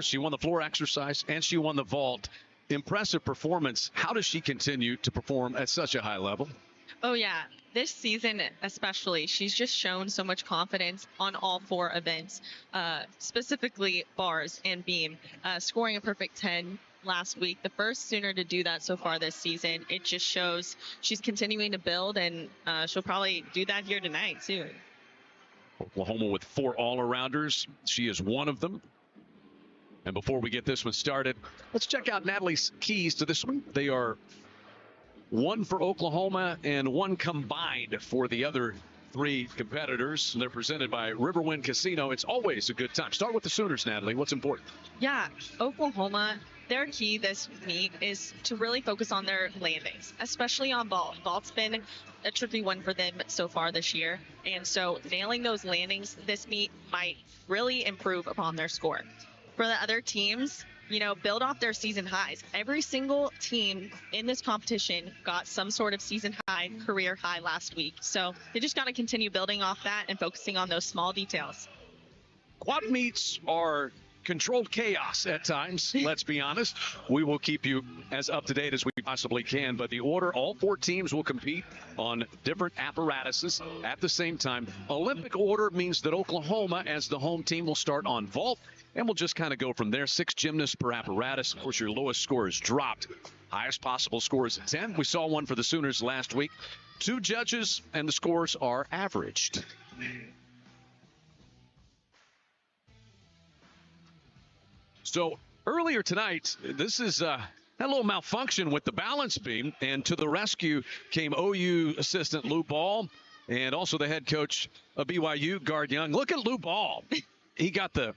She won the floor exercise and she won the vault. Impressive performance. How does she continue to perform at such a high level? Oh, yeah. This season, especially, she's just shown so much confidence on all four events, specifically bars and beam, scoring a perfect 10 last week. The first Sooner to do that so far this season. It just shows she's continuing to build, and she'll probably do that here tonight, too. Oklahoma with 4 all-arounders. She is one of them. And before we get this one started, let's check out Natalie's keys to this one. They are 1 for Oklahoma and 1 combined for the other 3 competitors. They're presented by Riverwind Casino. It's always a good time. Start with the Sooners, Natalie. What's important? Yeah, Oklahoma, their key this meet is to really focus on their landings, especially on vault. Vault's been a tricky one for them so far this year. And so nailing those landings this meet might really improve upon their score. For the other teams, build off their season highs. Every single team in this competition got some sort of season high, career high last week. So they just got to continue building off that and focusing on those small details. Quad meets are controlled chaos at times, let's be honest. We will keep you as up to date as we possibly can, but the order, all 4 teams will compete on different apparatuses at the same time. Olympic order means that Oklahoma, as the home team, will start on vault, and we'll just kind of go from there. 6 gymnasts per apparatus. Of course, your lowest score is dropped. Highest possible score is 10. We saw one for the Sooners last week. 2 judges, and the scores are averaged. So earlier tonight, this is a little malfunction with the balance beam, and to the rescue came OU assistant Lou Ball and also the head coach of BYU, Guard Young. Look at Lou Ball. He got the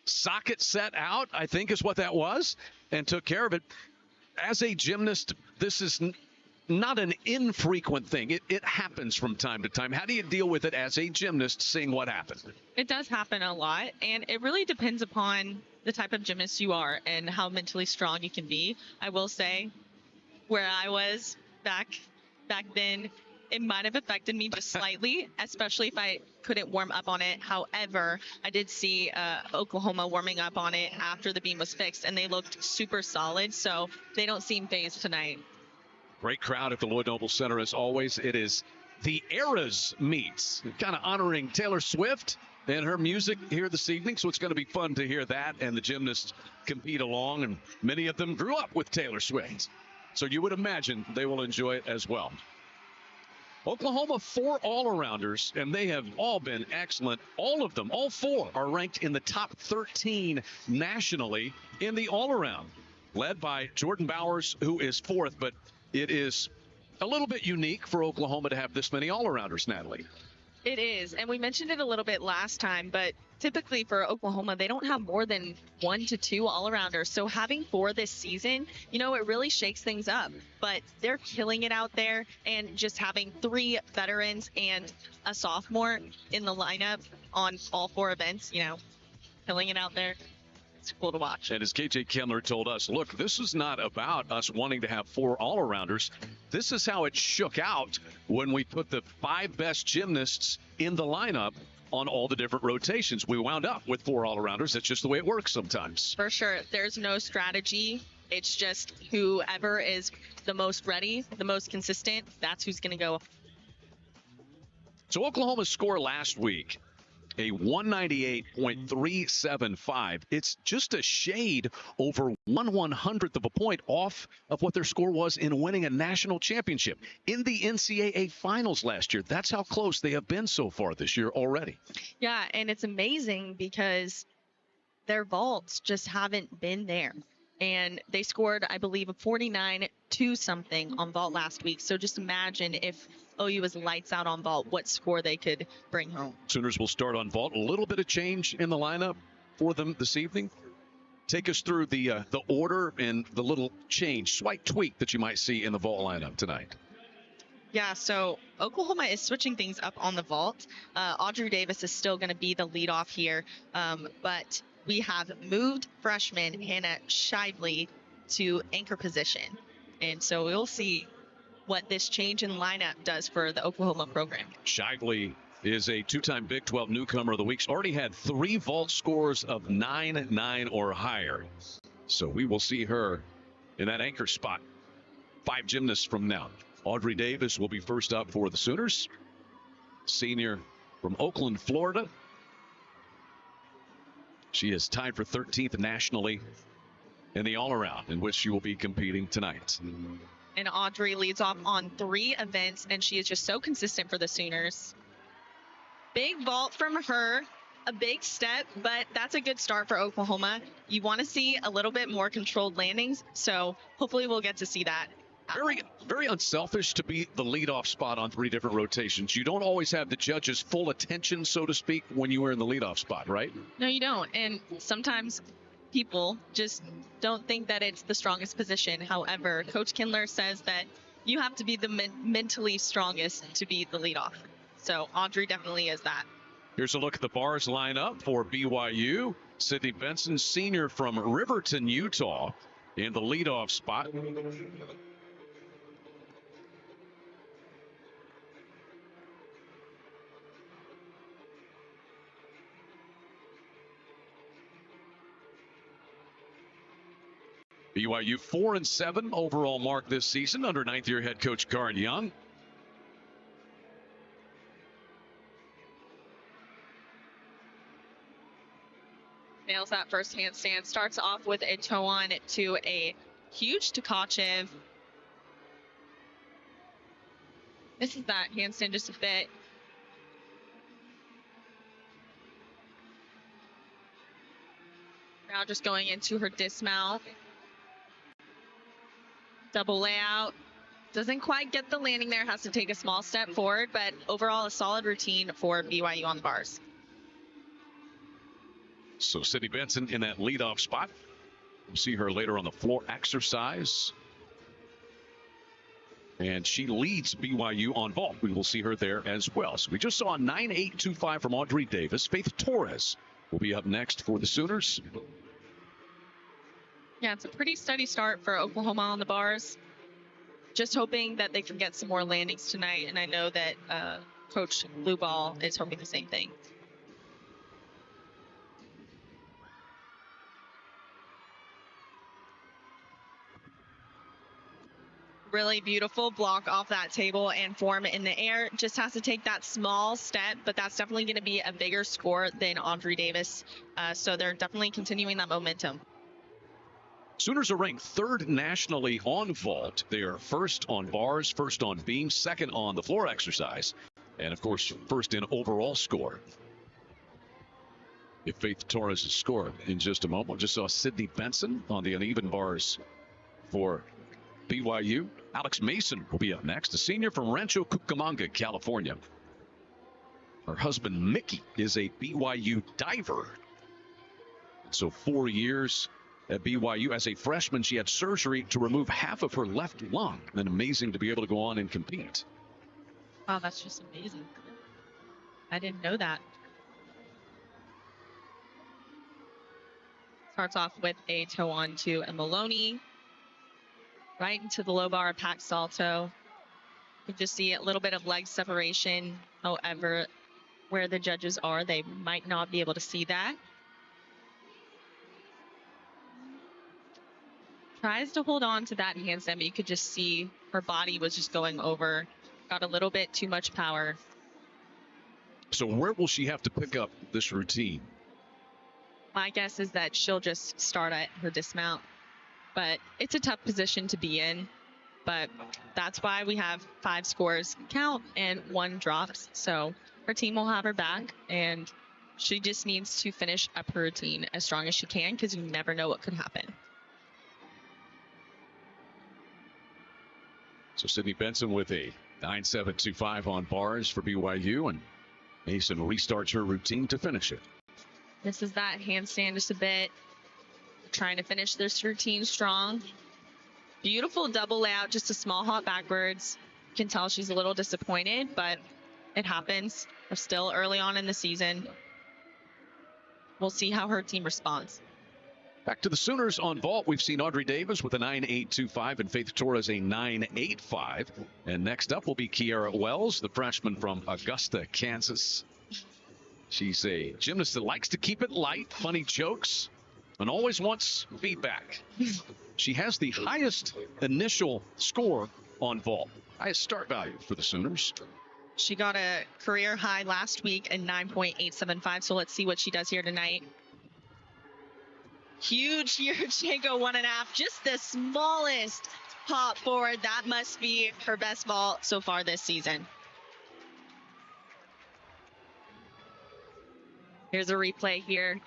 socket set out, I think is what that was, and took care of it. As a gymnast, this is not an infrequent thing. It happens from time to time. How do you deal with it as a gymnast, seeing what happened? It does happen a lot, and it really depends upon the type of gymnast you are and how mentally strong you can be. I will say, where I was back then, it might have affected me just slightly, especially if I couldn't warm up on it. However, I did see Oklahoma warming up on it after the beam was fixed, and they looked super solid, so they don't seem phased tonight. Great crowd at the Lloyd Noble Center as always. It is the Eras meets, kind of honoring Taylor Swift and her music here this evening, so it's going to be fun to hear that, and the gymnasts compete along, and many of them grew up with Taylor Swift, so you would imagine they will enjoy it as well. Oklahoma, 4 all-arounders, and they have all been excellent. All of them, all 4, are ranked in the top 13 nationally in the all-around, led by Jordan Bowers, who is 4th, but it is a little bit unique for Oklahoma to have this many all-arounders, Natalie. It is, and we mentioned it a little bit last time, but typically for Oklahoma, they don't have more than 1 to 2 all-arounders. So having 4 this season, it really shakes things up. But they're killing it out there, and just having 3 veterans and a sophomore in the lineup on all 4 events, killing it out there. It's cool to watch. And as KJ Kendler told us, look, this is not about us wanting to have 4 all-arounders. This is how it shook out when we put the 5 best gymnasts in the lineup on all the different rotations. We wound up with 4 all-arounders. That's just the way it works sometimes. For sure. There's no strategy. It's just whoever is the most ready, the most consistent, that's who's going to go. So Oklahoma's score last week, a 198.375. It's just a shade over 1/100th of a point off of what their score was in winning a national championship in the NCAA finals last year. That's how close they have been so far this year already. Yeah, and it's amazing because their vaults just haven't been there. And they scored, I believe, a 49-2-something on vault last week. So just imagine if OU was lights out on vault, what score they could bring home. Sooners will start on vault. A little bit of change in the lineup for them this evening. Take us through the order and the little change, slight tweak that you might see in the vault lineup tonight. Yeah, so Oklahoma is switching things up on the vault. Audrey Davis is still going to be the leadoff here, but we have moved freshman Hannah Shively to anchor position. And so we'll see what this change in lineup does for the Oklahoma program. Shively is a two-time Big 12 newcomer of the week. She's already had 3 vault scores of 9-9 or higher. So we will see her in that anchor spot. 5 gymnasts from now. Audrey Davis will be first up for the Sooners. Senior from Oakland, Florida. She is tied for 13th nationally in the all-around, in which she will be competing tonight. And Audrey leads off on 3 events, and she is just so consistent for the Sooners. Big vault from her, a big step, but that's a good start for Oklahoma. You want to see a little bit more controlled landings, so hopefully we'll get to see that. Very unselfish to be the leadoff spot on 3 different rotations. You don't always have the judges' full attention, so to speak, when you are in the leadoff spot, right? No, you don't. And sometimes people just don't think that it's the strongest position. However, Coach Kindler says that you have to be the mentally strongest to be the leadoff. So Audrey definitely is that. Here's a look at the bars lineup for BYU. Sydney Benson, senior from Riverton, Utah, in the leadoff spot. BYU 4-7 overall mark this season under 9th-year head coach Garn Young. Nails that first handstand. Starts off with a toe-on to a huge Tkachev. Misses that handstand just a bit. Now just going into her dismount. Double layout. Doesn't quite get the landing there. Has to take a small step forward, but overall a solid routine for BYU on the bars. So Sydney Benson in that leadoff spot. We'll see her later on the floor exercise. And she leads BYU on vault. We will see her there as well. So we just saw a 9.825 from Audrey Davis. Faith Torres will be up next for the Sooners. Yeah, it's a pretty steady start for Oklahoma on the bars. Just hoping that they can get some more landings tonight. And I know that Coach Blue Ball is hoping the same thing. Really beautiful block off that table and form in the air. Just has to take that small step, but that's definitely going to be a bigger score than Audrey Davis. So they're definitely continuing that momentum. Sooners are ranked 3rd nationally on vault. They are 1st on bars, 1st on beams, 2nd on the floor exercise, and of course 1st in overall score. If Faith Torres' score in just a moment. Just saw Sydney Benson on the uneven bars for BYU. Alex Mason will be up next, a senior from Rancho Cucamonga, California. Her husband Mickey is a BYU diver. So 4 years at BYU. As a freshman, she had surgery to remove half of her left lung. And amazing to be able to go on and compete. Wow, that's just amazing. I didn't know that. Starts off with a toe on to a Maloney. Right into the low bar pack salto. You can just see a little bit of leg separation. However, where the judges are, they might not be able to see that. Tries to hold on to that handstand, but you could just see her body was just going over. Got a little bit too much power. So where will she have to pick up this routine? My guess is that she'll just start at her dismount. But it's a tough position to be in. But that's why we have 5 scores count and 1 drops. So her team will have her back, and she just needs to finish up her routine as strong as she can, because you never know what could happen. So Sydney Benson with a 9.725 on bars for BYU, and Mason restarts her routine to finish it. This is that handstand just a bit. Trying to finish this routine strong. Beautiful double layout, just a small hop backwards. You can tell she's a little disappointed, but it happens. We're still early on in the season. We'll see how her team responds. Back to the Sooners on vault. We've seen Audrey Davis with a 9.825 and Faith Torres a 9.85. And next up will be Kiara Wells, the freshman from Augusta, Kansas. She's a gymnast that likes to keep it light, funny jokes, and always wants feedback. She has the highest initial score on vault, highest start value for the Sooners. She got a career high last week at 9.875, so let's see what she does here tonight. Huge Yurchenko 1.5, just the smallest pop forward. That must be her best vault so far this season. Here's a replay here.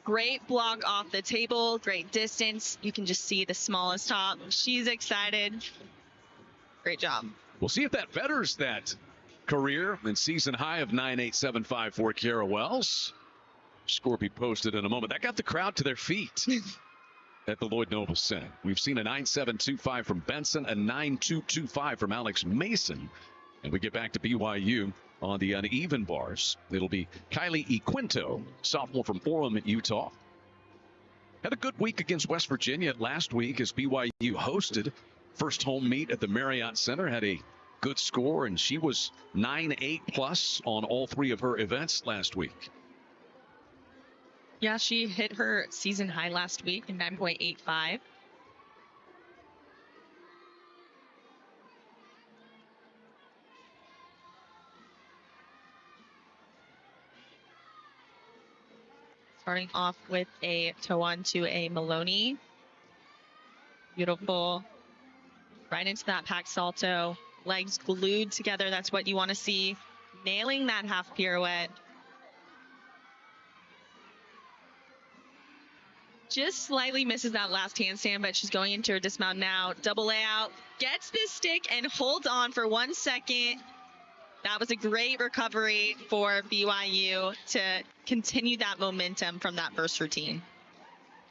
Great block off the table, great distance. You can just see the smallest top. She's excited. Great job. We'll see if that betters that career and season high of 9.875 for Kiara Wells. Score be posted in a moment. That got the crowd to their feet at the Lloyd Noble Center. We've seen a 9.725 from Benson, a 9.225 from Alex Mason. And we get back to BYU on the uneven bars. It'll be Kylie Equinto, sophomore from Orem at Utah. Had a good week against West Virginia last week as BYU hosted first home meet at the Marriott Center. Had a good score, and she was 9.8 plus on all three of her events last week. Yeah, she hit her season high last week in 9.85. Starting off with a toe on to a Maloney. Beautiful. Right into that pack salto. Legs glued together. That's what you want to see. Nailing that half pirouette. Just slightly misses that last handstand, but she's going into her dismount now. Double layout. Gets this stick and holds on for 1 second. That was a great recovery for BYU to continue that momentum from that first routine.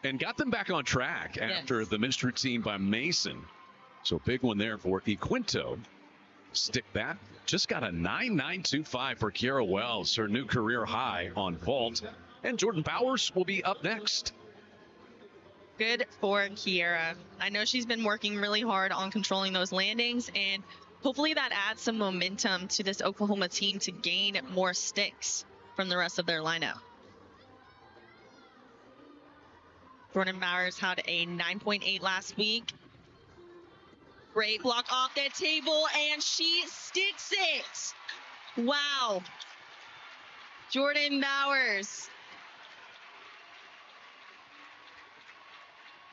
And got them back on track after the missed routine by Mason. So big one there for Equinto. Stick that. Just got a 9.925 for Kiara Wells, her new career high on vault. And Jordan Bowers will be up next. Good for Kiara. I know she's been working really hard on controlling those landings, and hopefully that adds some momentum to this Oklahoma team to gain more sticks from the rest of their lineup. Jordan Bowers had a 9.8 last week. Great block off that table, and she sticks it. Wow. Jordan Bowers.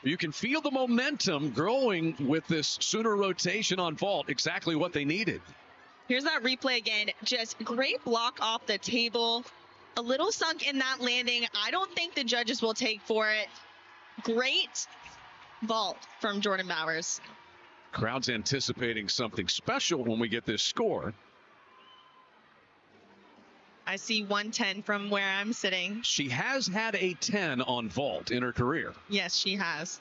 You can feel the momentum growing with this Sooner rotation on vault. Exactly what they needed. Here's that replay again. Just great block off the table. A little sunk in that landing. I don't think the judges will take for it. Great vault from Jordan Bowers. Crowd's anticipating something special when we get this score. I see 110 from where I'm sitting. She has had a 10 on vault in her career. Yes, she has.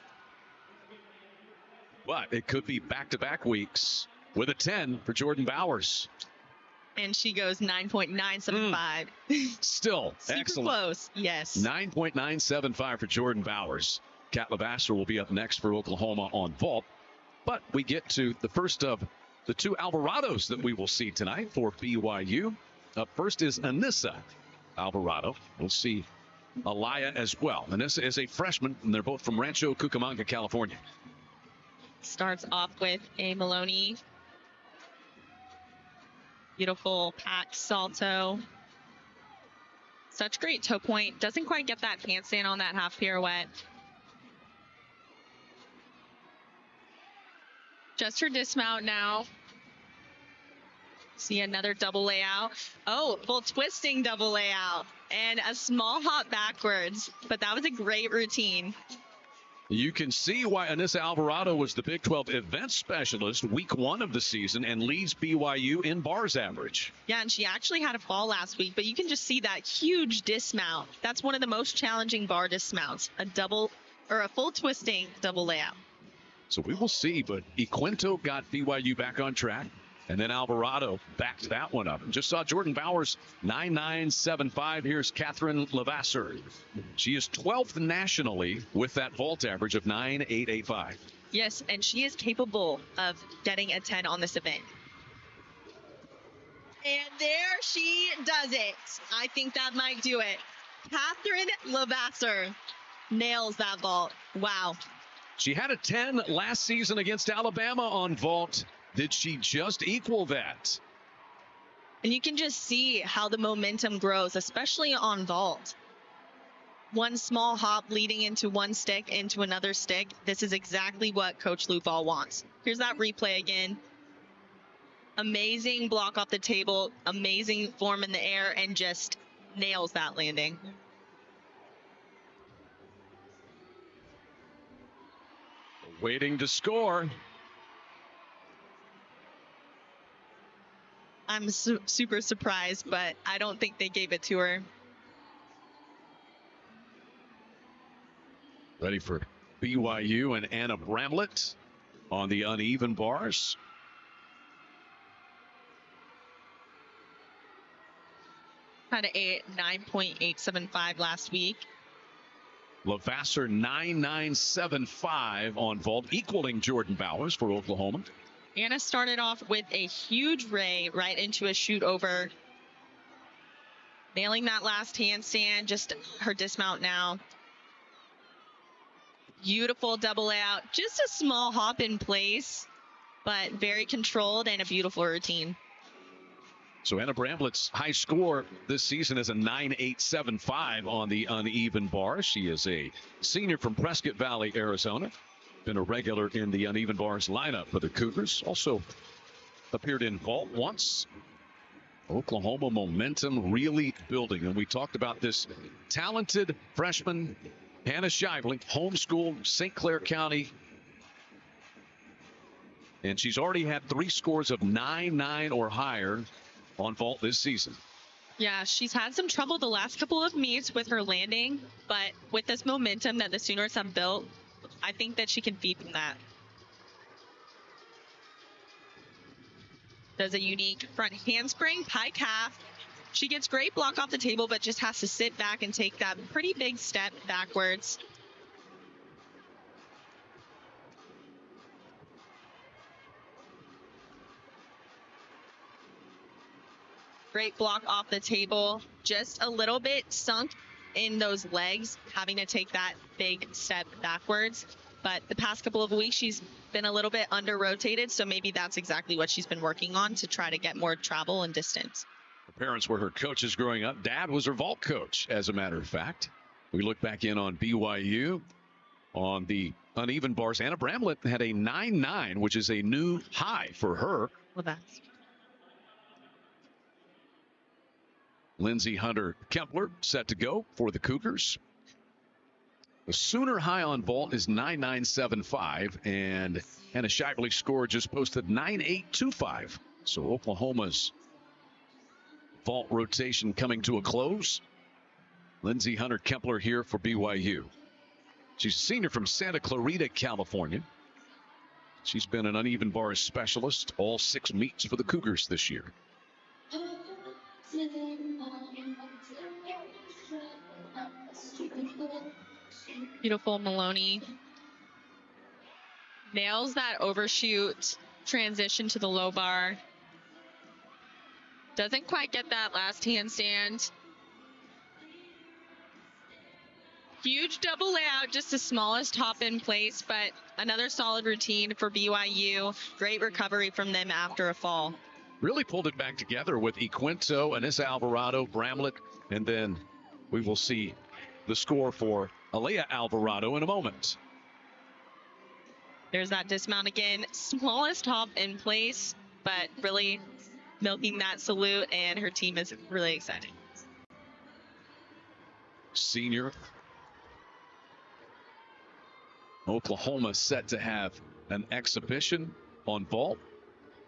But it could be back-to-back weeks with a 10 for Jordan Bowers. And she goes 9.975. Still super excellent. Close. Yes. 9.975 for Jordan Bowers. Kat Lavasser will be up next for Oklahoma on vault. But we get to the first of the two Alvarados that we will see tonight for BYU. Up first is Anissa Alvarado. We'll see Alaya as well. Anissa is a freshman, and they're both from Rancho Cucamonga, California. Starts off with a Maloney. Beautiful pack salto. Such great toe point. Doesn't quite get that handstand on that half pirouette. Just her dismount now. See another double layout. Oh, full twisting double layout. And a small hop backwards. But that was a great routine. You can see why Anissa Alvarado was the Big 12 event specialist week 1 of the season and leads BYU in bars average. Yeah, and she actually had a fall last week, but you can just see that huge dismount. That's one of the most challenging bar dismounts. A full twisting double layout. So we will see, but Equinto got BYU back on track And then Alvarado backed that one up. Just saw Jordan Bowers 9.975. Here's Catherine Levasseur. She is 12th nationally with that vault average of 9.885. Yes, and she is capable of getting a 10 on this event. And there she does it. I think that might do it. Catherine Levasseur nails that vault. Wow. She had a 10 last season against Alabama on vault. Did she just equal that? And you can just see how the momentum grows, especially on vault. One small hop leading into one stick, into another stick. This is exactly what Coach Lou Ball wants. Here's that replay again. Amazing block off the table, amazing form in the air, and just nails that landing. Waiting to score. I'm super surprised, but I don't think they gave it to her. Ready for BYU and Anna Bramlett on the uneven bars. Had a 9.875 last week. Levasseur 9.975 on vault, equaling Jordan Bowers for Oklahoma. Anna started off with a huge ray right into a shoot over. Nailing that last handstand, just her dismount now. Beautiful double out. Just a small hop in place, but very controlled and a beautiful routine. So Anna Bramlett's high score this season is a 9.875 on the uneven bar. She is a senior from Prescott Valley, Arizona. Been a regular in the uneven bars lineup for the Cougars. Also appeared in vault once. Oklahoma momentum really building. And we talked about this talented freshman, Hannah Shively, homeschooled St. Clair County. And she's already had 3 scores of 9.9 or higher on vault this season. Yeah, she's had some trouble the last couple of meets with her landing, but with this momentum that the Sooners have built, I think that she can feed from that. Does a unique front handspring, pike half. She gets great block off the table, but just has to sit back and take that pretty big step backwards. Great block off the table, just a little bit sunk in those legs, having to take that big step backwards. But the past couple of weeks, she's been a little bit under rotated, so maybe that's exactly what she's been working on to try to get more travel and distance. Her parents were her coaches growing up. Dad was her vault coach, as a matter of fact. We look back in on BYU on the uneven bars. Anna Bramlett had a 9.9, which is a new high for her. Well, that's Lindsey Hunter Kempler set to go for the Cougars. The Sooner high on vault is 9.975, and Hannah Shively score just posted 9.825. So Oklahoma's vault rotation coming to a close. Lindsey Hunter Kempler here for BYU. She's a senior from Santa Clarita, California. She's been an uneven bars specialist all 6 meets for the Cougars this year. beautiful. Maloney nails that overshoot transition to the low bar. Doesn't quite get that last handstand. Huge double layout, just the smallest hop in place, but another solid routine for BYU. Great recovery from them after a fall. Really pulled it back together with Equinto, Anissa Alvarado, Bramlett, and then we will see the score for Alea Alvarado in a moment. There's that dismount again. Smallest hop in place, but really milking that salute, and her team is really excited. Senior Oklahoma set to have an exhibition on vault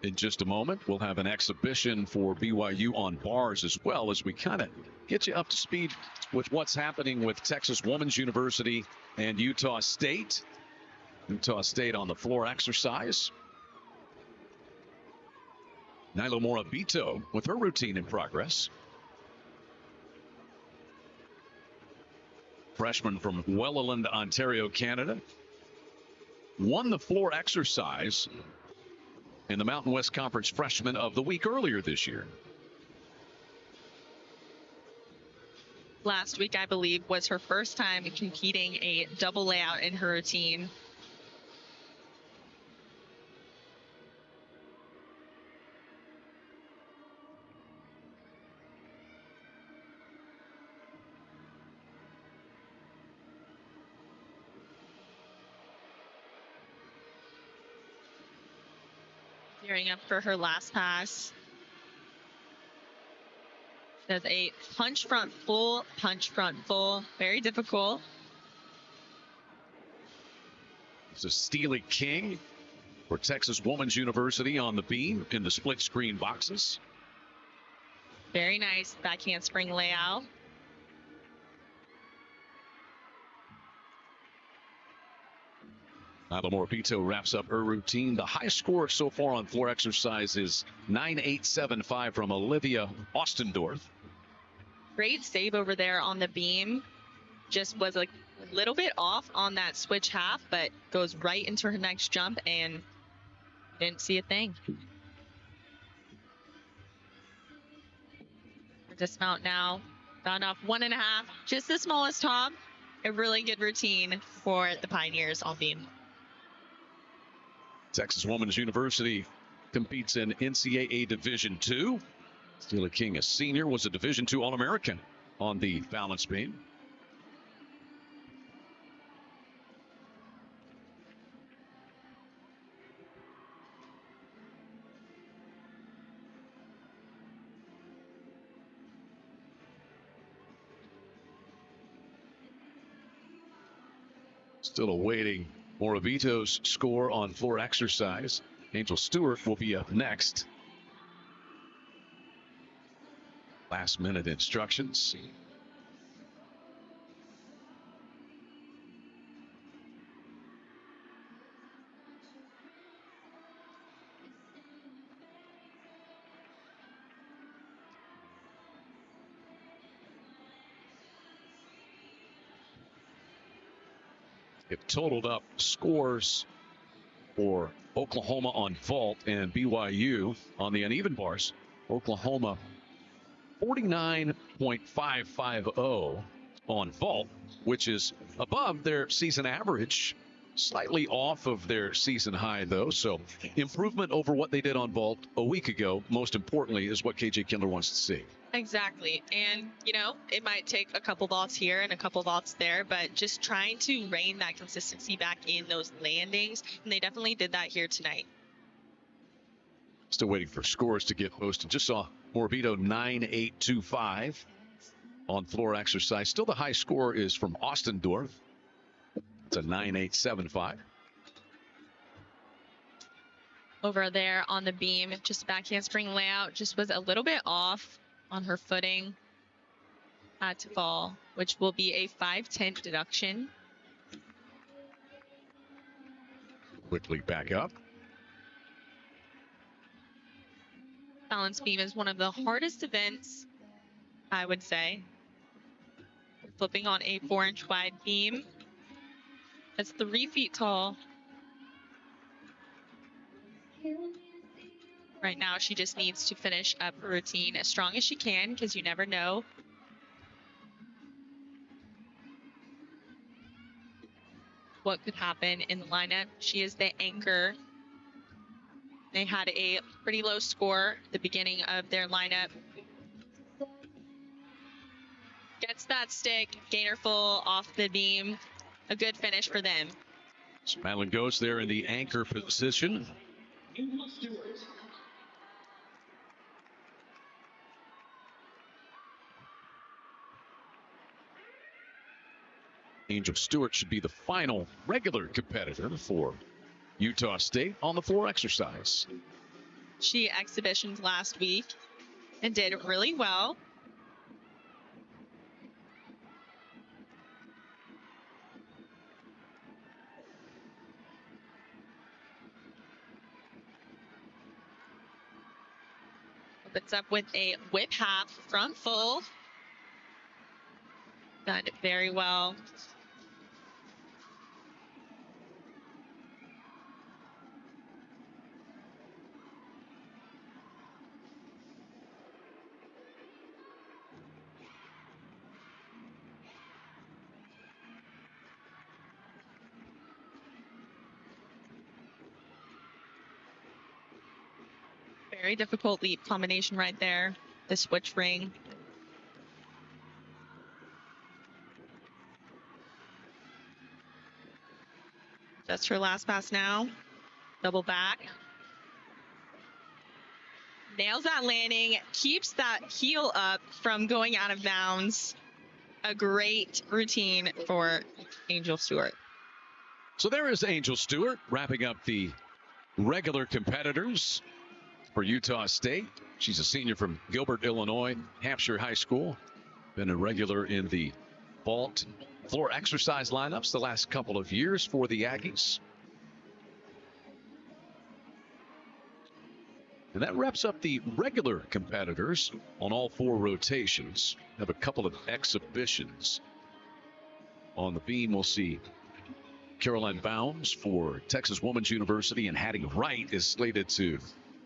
in just a moment. We'll have an exhibition for BYU on bars as well, as we kind of get you up to speed with what's happening with Texas Women's University and Utah State. Utah State on the floor exercise. Nyla Morabito with her routine in progress. Freshman from Welland, Ontario, Canada. Won the floor exercise in the Mountain West Conference Freshman of the Week earlier this year. Last week, I believe, was her first time competing a double layout in her routine. Gearing up for her last pass. Does a punch front full, very difficult. It's a Steely King for Texas Woman's University on the beam in the split screen boxes. Very nice back handspring layout. Nyla Morabito wraps up her routine. The high score so far on floor exercise is 9.875 from Olivia Ostendorf. Great save over there on the beam. Just was a little bit off on that switch half, but goes right into her next jump and didn't see a thing. Dismount now. Found off 1.5, just the smallest hop. A really good routine for the Pioneers on beam. Texas Woman's University competes in NCAA Division II. Steely King, a senior, was a Division II All-American on the balance beam. Still awaiting Morabito's score on floor exercise. Angel Stewart will be up next. Last minute instructions. If totaled up scores for Oklahoma on vault and BYU on the uneven bars, Oklahoma 49.550 on vault, which is above their season average, slightly off of their season high though. So improvement over what they did on vault a week ago, most importantly, is what KJ Kindler wants to see. Exactly. And, you know, it might take a couple vaults here and a couple vaults there, but just trying to rein that consistency back in those landings. And they definitely did that here tonight. Still waiting for scores to get posted. Just saw Morabito 9.825 on floor exercise. Still the high score is from Ostendorf. It's a 9.875. Over there on the beam, just back handspring layout, just was a little bit off on her footing. Had to fall, which will be a 5/10 deduction. Quickly back up. Balance beam is one of the hardest events, I would say. Flipping on a 4-inch wide beam. That's 3 feet tall. Right now, she just needs to finish up her routine as strong as she can, because you never know. What could happen in the lineup. She is the anchor. They had a pretty low score at the beginning of their lineup. Gets that stick, gainer full off the beam. A good finish for them. So Madeline goes there in the anchor position. Angel Stewart should be the final regular competitor for Utah State on the floor exercise. She exhibitioned last week and did really well. Puts up with a whip half front full. Done very well. Very difficult leap combination right there. The switch ring. That's her last pass now. Double back. Nails that landing. Keeps that heel up from going out of bounds. A great routine for Angel Stewart. So there is Angel Stewart wrapping up the regular competitors for Utah State. She's a senior from Gilbert, Illinois, Hampshire High School. Been a regular in the vault floor exercise lineups the last couple of years for the Aggies. And that wraps up the regular competitors on all 4 rotations. Have a couple of exhibitions. On the beam, we'll see Caroline Bounds for Texas Woman's University, and Hattie Wright is slated to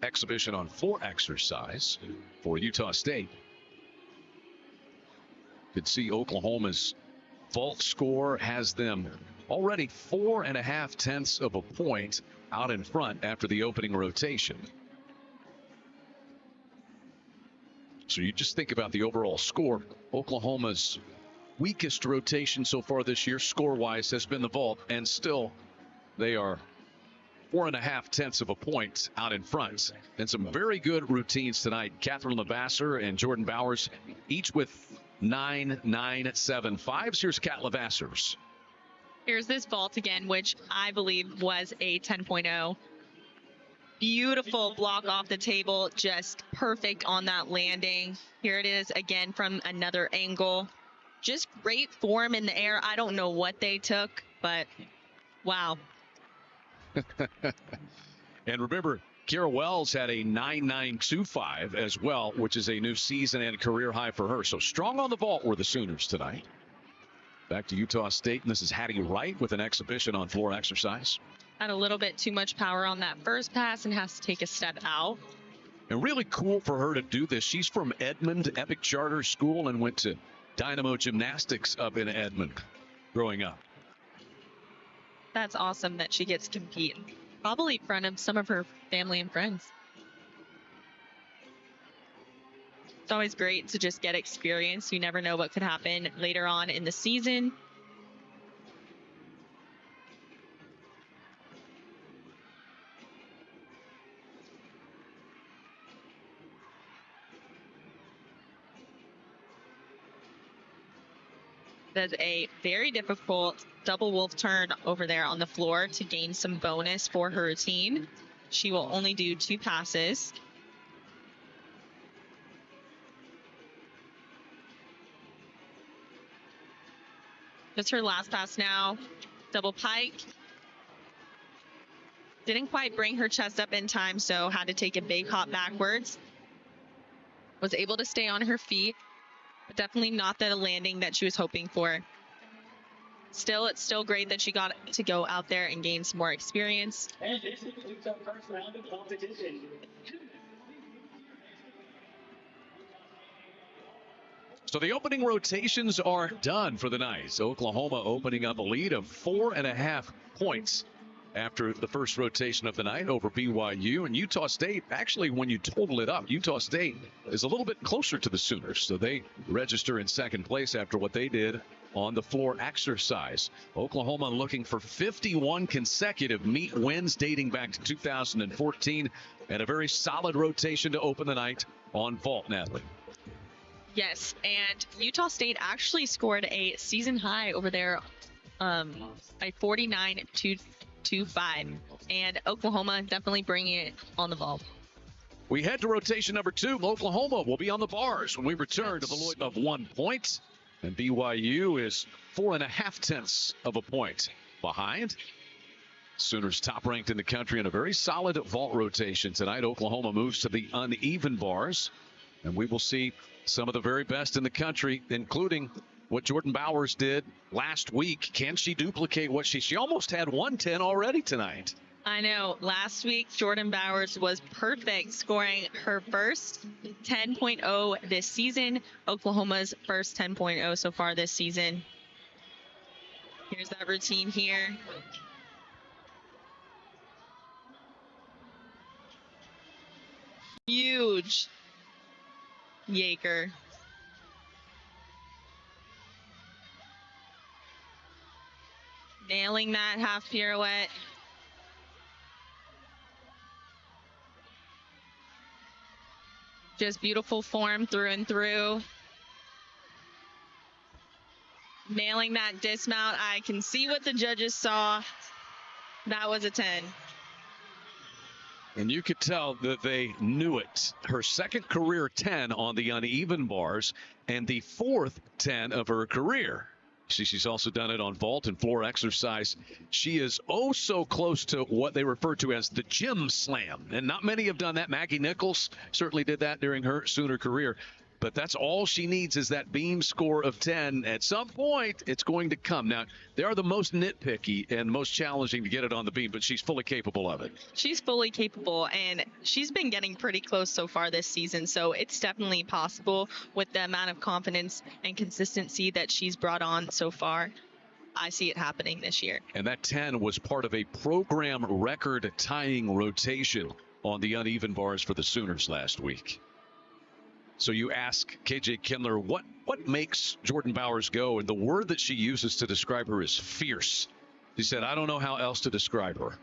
exhibition on floor exercise for Utah State. Could see Oklahoma's vault score has them already 4.5 tenths of a point out in front after the opening rotation. So you just think about the overall score. Oklahoma's weakest rotation so far this year, score-wise, has been the vault, and still they are 4.5 tenths of a point out in front. And some very good routines tonight. Catherine Lavasser and Jordan Bowers, each with 9.975s. Here's Kat Lavasser's. Here's this vault again, which I believe was a 10.0. Beautiful block off the table, just perfect on that landing. Here it is again from another angle. Just great form in the air. I don't know what they took, but wow. And remember, Kira Wells had a 9.925 as well, which is a new season and career high for her. So strong on the vault were the Sooners tonight. Back to Utah State, and this is Hattie Wright with an exhibition on floor exercise. Had a little bit too much power on that first pass and has to take a step out. And really cool for her to do this. She's from Edmond Epic Charter School and went to Dynamo Gymnastics up in Edmond growing up. That's awesome that she gets to compete, probably in front of some of her family and friends. It's always great to just get experience. You never know what could happen later on in the season. Does a very difficult double wolf turn over there on the floor to gain some bonus for her routine. She will only do 2 passes. That's her last pass now. Double pike. Didn't quite bring her chest up in time, so had to take a big hop backwards. Was able to stay on her feet. But definitely not the landing that she was hoping for. Still, it's still great that she got to go out there and gain some more experience. And this concludes our first round of competition. So the opening rotations are done for the night. Oklahoma opening up a lead of 4.5 points after the first rotation of the night over BYU. And Utah State, actually, when you total it up, Utah State is a little bit closer to the Sooners. So they register in second place after what they did on the floor exercise. Oklahoma looking for 51 consecutive meet wins dating back to 2014, and a very solid rotation to open the night on vault, Natalie. Yes, and Utah State actually scored a season high over there, a 49-25, and Oklahoma definitely bringing it on the ball. We head to rotation number 2. Oklahoma will be on the bars when we return to the Lloyd of 1 point. And BYU is 4.5 tenths of a point behind. Sooners top ranked in the country in a very solid vault rotation tonight. Oklahoma moves to the uneven bars, and we will see some of the very best in the country, including what Jordan Bowers did last week. Can she duplicate what she almost had 110 already tonight? I know. Last week, Jordan Bowers was perfect, scoring her first 10.0 this season. Oklahoma's first 10.0 so far this season. Here's that routine here. Huge Yaker. Nailing that half pirouette. Just beautiful form through and through. Nailing that dismount. I can see what the judges saw. That was a 10. And you could tell that they knew it. Her second career 10 on the uneven bars and the fourth 10 of her career. She's also done it on vault and floor exercise. She is oh so close to what they refer to as the gym slam. And not many have done that. Maggie Nichols certainly did that during her Sooner career. But that's all she needs is that beam score of 10. At some point, it's going to come. Now, they are the most nitpicky and most challenging to get it on the beam, but she's fully capable of it. She's fully capable, and she's been getting pretty close so far this season, so it's definitely possible with the amount of confidence and consistency that she's brought on so far. I see it happening this year. And that 10 was part of a program record tying rotation on the uneven bars for the Sooners last week. So you ask KJ Kindler, what makes Jordan Bowers go? And the word that she uses to describe her is fierce. She said, I don't know how else to describe her.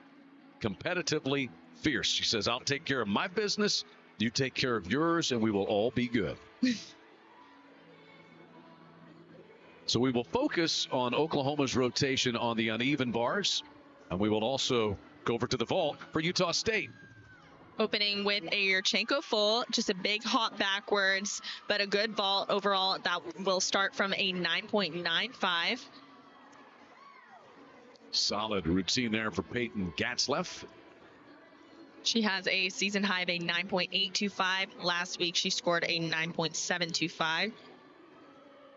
Competitively fierce. She says, I'll take care of my business. You take care of yours, and we will all be good. So we will focus on Oklahoma's rotation on the uneven bars. And we will also go over to the vault for Utah State. Opening with a Yurchenko full, just a big hop backwards, but a good vault overall. That will start from a 9.95. Solid routine there for Peyton Gatzleff. She has a season high of a 9.825. Last week, she scored a 9.725.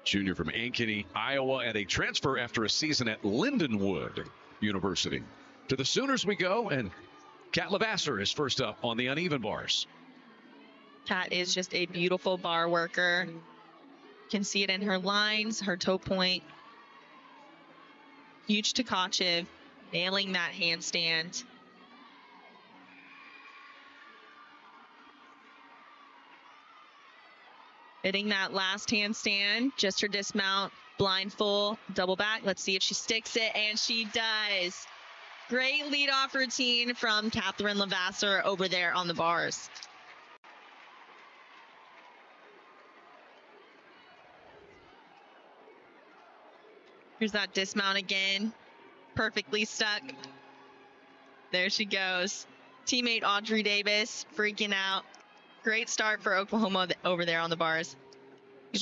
Junior from Ankeny, Iowa, and a transfer after a season at Lindenwood University. To the Sooners we go, and Kat Levasseur is first up on the uneven bars. Kat is just a beautiful bar worker. You can see it in her lines, her toe point. Huge Tkachev, nailing that handstand. Hitting that last handstand, just her dismount, blind full, double back. Let's see if she sticks it, and she does. Great leadoff routine from Catherine Levasseur over there on the bars. Here's that dismount again. Perfectly stuck. There she goes. Teammate Audrey Davis freaking out. Great start for Oklahoma over there on the bars. You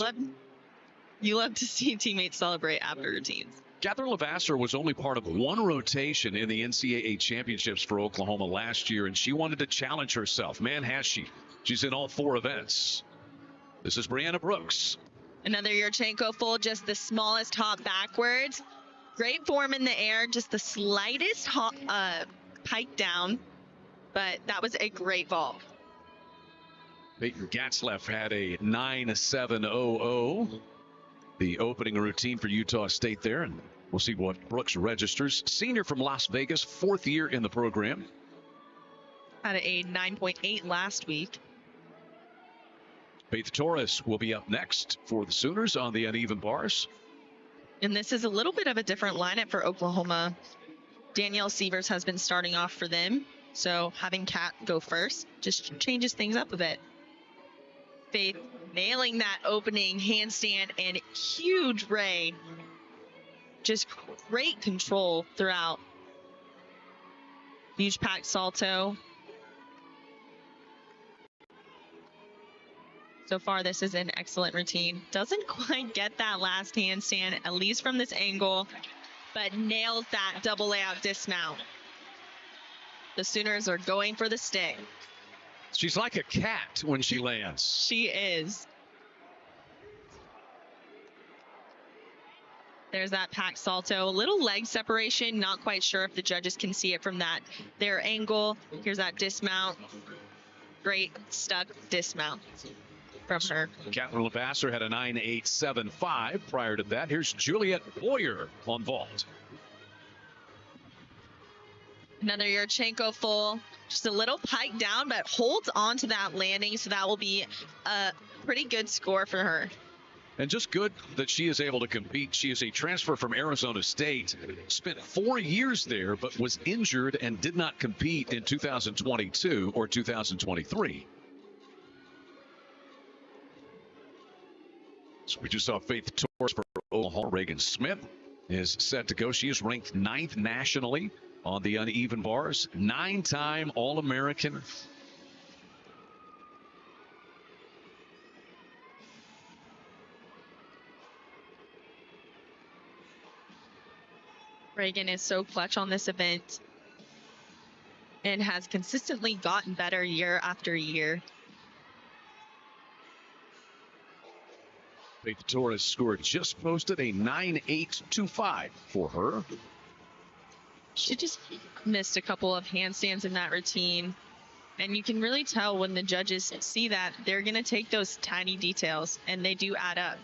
love to see teammates celebrate after routines. Catherine Levasseur was only part of one rotation in the NCAA championships for Oklahoma last year, and she wanted to challenge herself. Man, has she. She's in all four events. This is Brianna Brooks. Another Yurchenko full, just the smallest hop backwards. Great form in the air, just the slightest hop, pike down, but that was a great vault. Peyton Gatzleff had a 9.700. The opening routine for Utah State there, and we'll see what Brooks registers. Senior from Las Vegas, fourth year in the program. Had a 9.8 last week. Faith Torres will be up next for the Sooners on the uneven bars. And this is a little bit of a different lineup for Oklahoma. Danielle Sievers has been starting off for them, so having Kat go first just changes things up a bit. Faith nailing that opening handstand and huge ray. Just great control throughout. Huge packed salto. So far, this is an excellent routine. Doesn't quite get that last handstand, at least from this angle, but nails that double layout dismount. The Sooners are going for the stick. She's like a cat when she lands. She is. There's that pack salto. A little leg separation. Not quite sure if the judges can see it from their angle. Here's that dismount. Great stuck dismount from her. Catherine Lavasser had a 9.875 prior to that. Here's Juliet Boyer on vault. Another Yurchenko full. Just a little pike down, but holds on to that landing, so that will be a pretty good score for her. And just good that she is able to compete. She is a transfer from Arizona State. Spent 4 years there, but was injured and did not compete in 2022 or 2023. So we just saw Faith Torres for Oklahoma. Reagan Smith is set to go. She is ranked 9th nationally on the uneven bars. 9-time All-American. Reagan is so clutch on this event and has consistently gotten better year after year. Faith Torres scored just posted a 9.825 for her. She just missed a couple of handstands in that routine. And you can really tell when the judges see that, they're going to take those tiny details, and they do add up.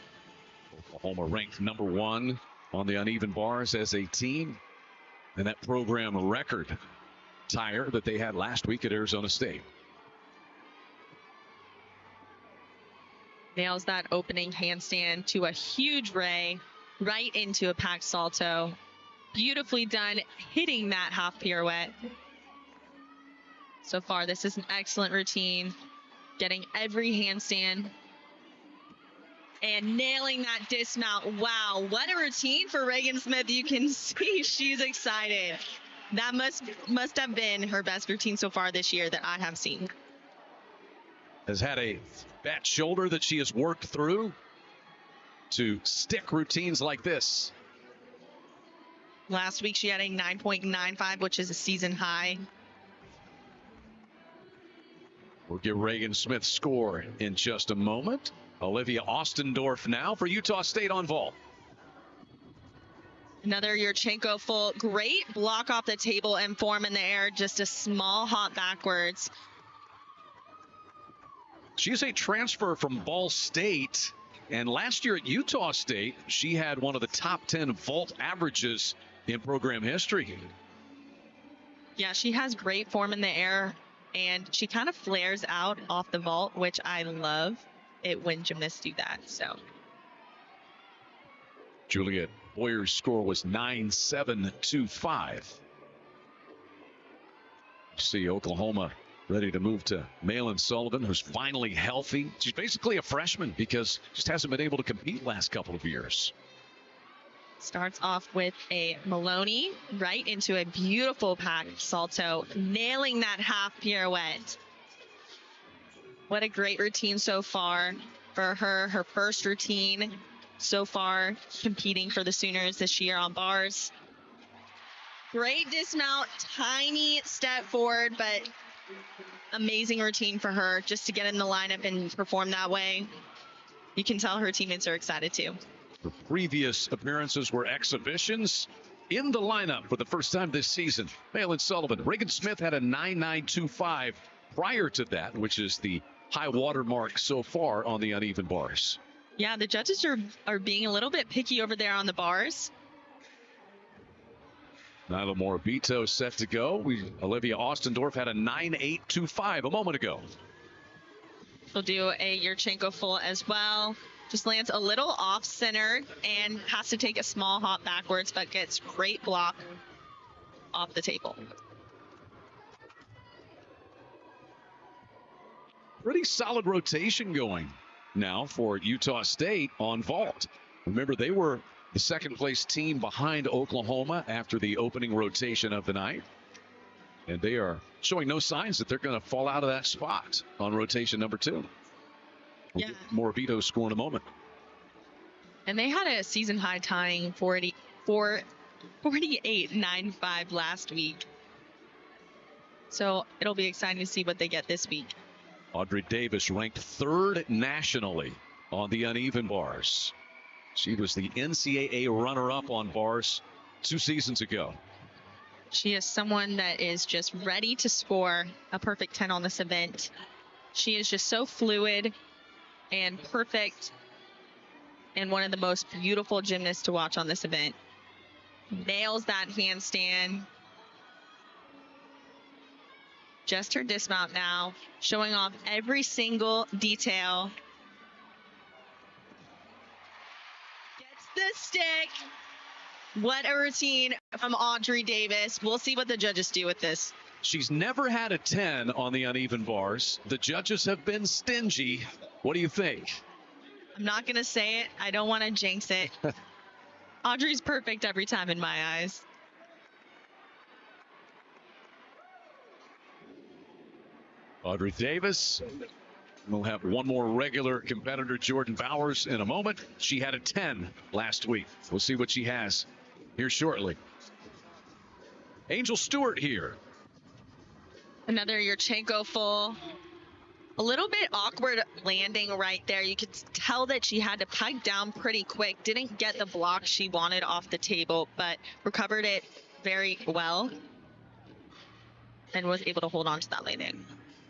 Oklahoma ranked number 1 on the uneven bars as a team. And that program record tire that they had last week at Arizona State. Nails that opening handstand to a huge ray right into a packed salto. Beautifully done, hitting that half pirouette. So far, this is an excellent routine. Getting every handstand and nailing that dismount. Wow, what a routine for Reagan Smith. You can see she's excited. That must have been her best routine so far this year that I have seen. Has had a bad shoulder that she has worked through to stick routines like this. Last week she had a 9.95, which is a season high. We'll get Reagan Smith's score in just a moment. Olivia Ostendorf now for Utah State on vault. Another Yurchenko full. Great block off the table and form in the air. Just a small hop backwards. She's a transfer from Ball State. And last year at Utah State, she had one of the top 10 vault averages in program history. Yeah, she has great form in the air, and she kind of flares out off the vault, which I love it when gymnasts do that. So Juliet Boyer's score was 9.725. See Oklahoma ready to move to Malin Sullivan, who's finally healthy. She's basically a freshman because just hasn't been able to compete last couple of years. Starts off with a Maloney right into a beautiful pack salto, nailing that half pirouette. What a great routine so far for her. Her first routine so far competing for the Sooners this year on bars. Great dismount, tiny step forward, but amazing routine for her just to get in the lineup and perform that way. You can tell her teammates are excited too. Her previous appearances were exhibitions. In the lineup for the first time this season, Malin Sullivan. Reagan Smith had a 9.925 prior to that, which is the high water mark so far on the uneven bars. Yeah, the judges are being a little bit picky over there on the bars. Nyla Morabito set to go. Olivia Ostendorf had a 9.825 a moment ago. She'll do a Yurchenko full as well. Just lands a little off center and has to take a small hop backwards, but gets great block off the table. Pretty solid rotation going now for Utah State on vault. Remember, they were the second place team behind Oklahoma after the opening rotation of the night. And they are showing no signs that they're going to fall out of that spot on rotation number 2. We'll get Morabito's score in a moment. And they had a season high tying 48.95 last week. So it'll be exciting to see what they get this week. Audrey Davis ranked 3rd nationally on the uneven bars. She was the NCAA runner-up on bars 2 seasons ago. She is someone that is just ready to score a perfect 10 on this event. She is just so fluid and perfect, and one of the most beautiful gymnasts to watch on this event. Nails that handstand. Just her dismount now, showing off every single detail. Gets the stick. What a routine from Audrey Davis. We'll see what the judges do with this. She's never had a 10 on the uneven bars. The judges have been stingy. What do you think? I'm not going to say it. I don't want to jinx it. Audrey's perfect every time in my eyes. Audrey Davis. We'll have one more regular competitor, Jordan Bowers, in a moment. She had a 10 last week. We'll see what she has here shortly. Angel Stewart here. Another Yurchenko full. A little bit awkward landing right there. You could tell that she had to pipe down pretty quick. Didn't get the block she wanted off the table, but recovered it very well and was able to hold on to that landing.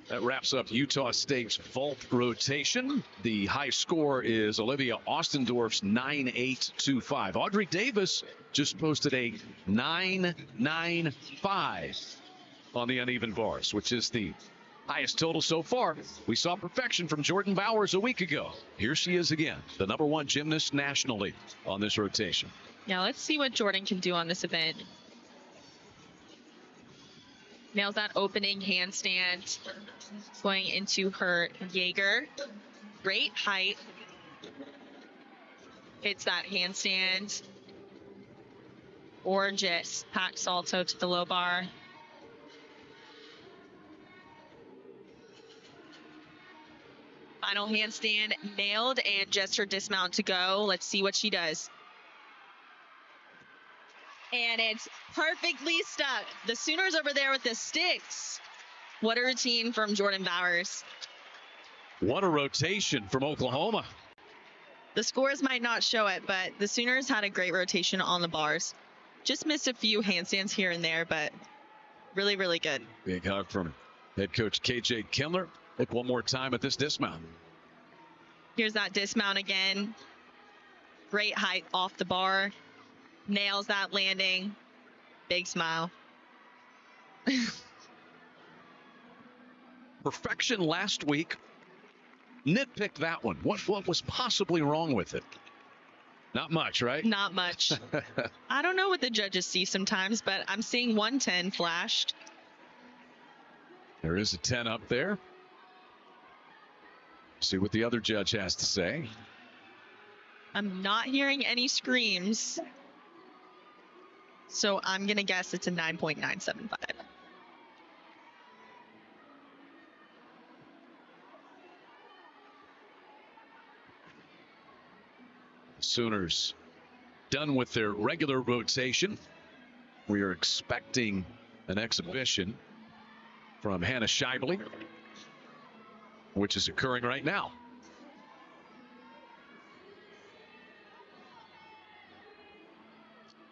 That wraps up Utah State's vault rotation. The high score is Olivia Ostendorf's 9.825. Audrey Davis just posted a 9.95 on the uneven bars, which is the highest total so far. We saw perfection from Jordan Bowers a week ago. Here she is again, the #1 gymnast nationally on this rotation. Yeah, let's see what Jordan can do on this event. Nails that opening handstand, going into her Jaeger. Great height. Hits that handstand. Gorgeous pack salto to the low bar. Final handstand nailed, and just her dismount to go. Let's see what she does. And it's perfectly stuck. The Sooners over there with the sticks. What a routine from Jordan Bowers. What a rotation from Oklahoma. The scores might not show it, but the Sooners had a great rotation on the bars. Just missed a few handstands here and there, but really, really good. Big hug from head coach KJ Kindler. Look one more time at this dismount. Here's that dismount again. Great height off the bar. Nails that landing. Big smile. Perfection last week. Nitpick that one. What was possibly wrong with it? Not much, right? Not much. I don't know what the judges see sometimes, but I'm seeing 110 flashed. There is a 10 up there. See what the other judge has to say. I'm not hearing any screams. So I'm going to guess it's a 9.975. Sooners done with their regular rotation. We are expecting an exhibition from Hannah Shively, which is occurring right now.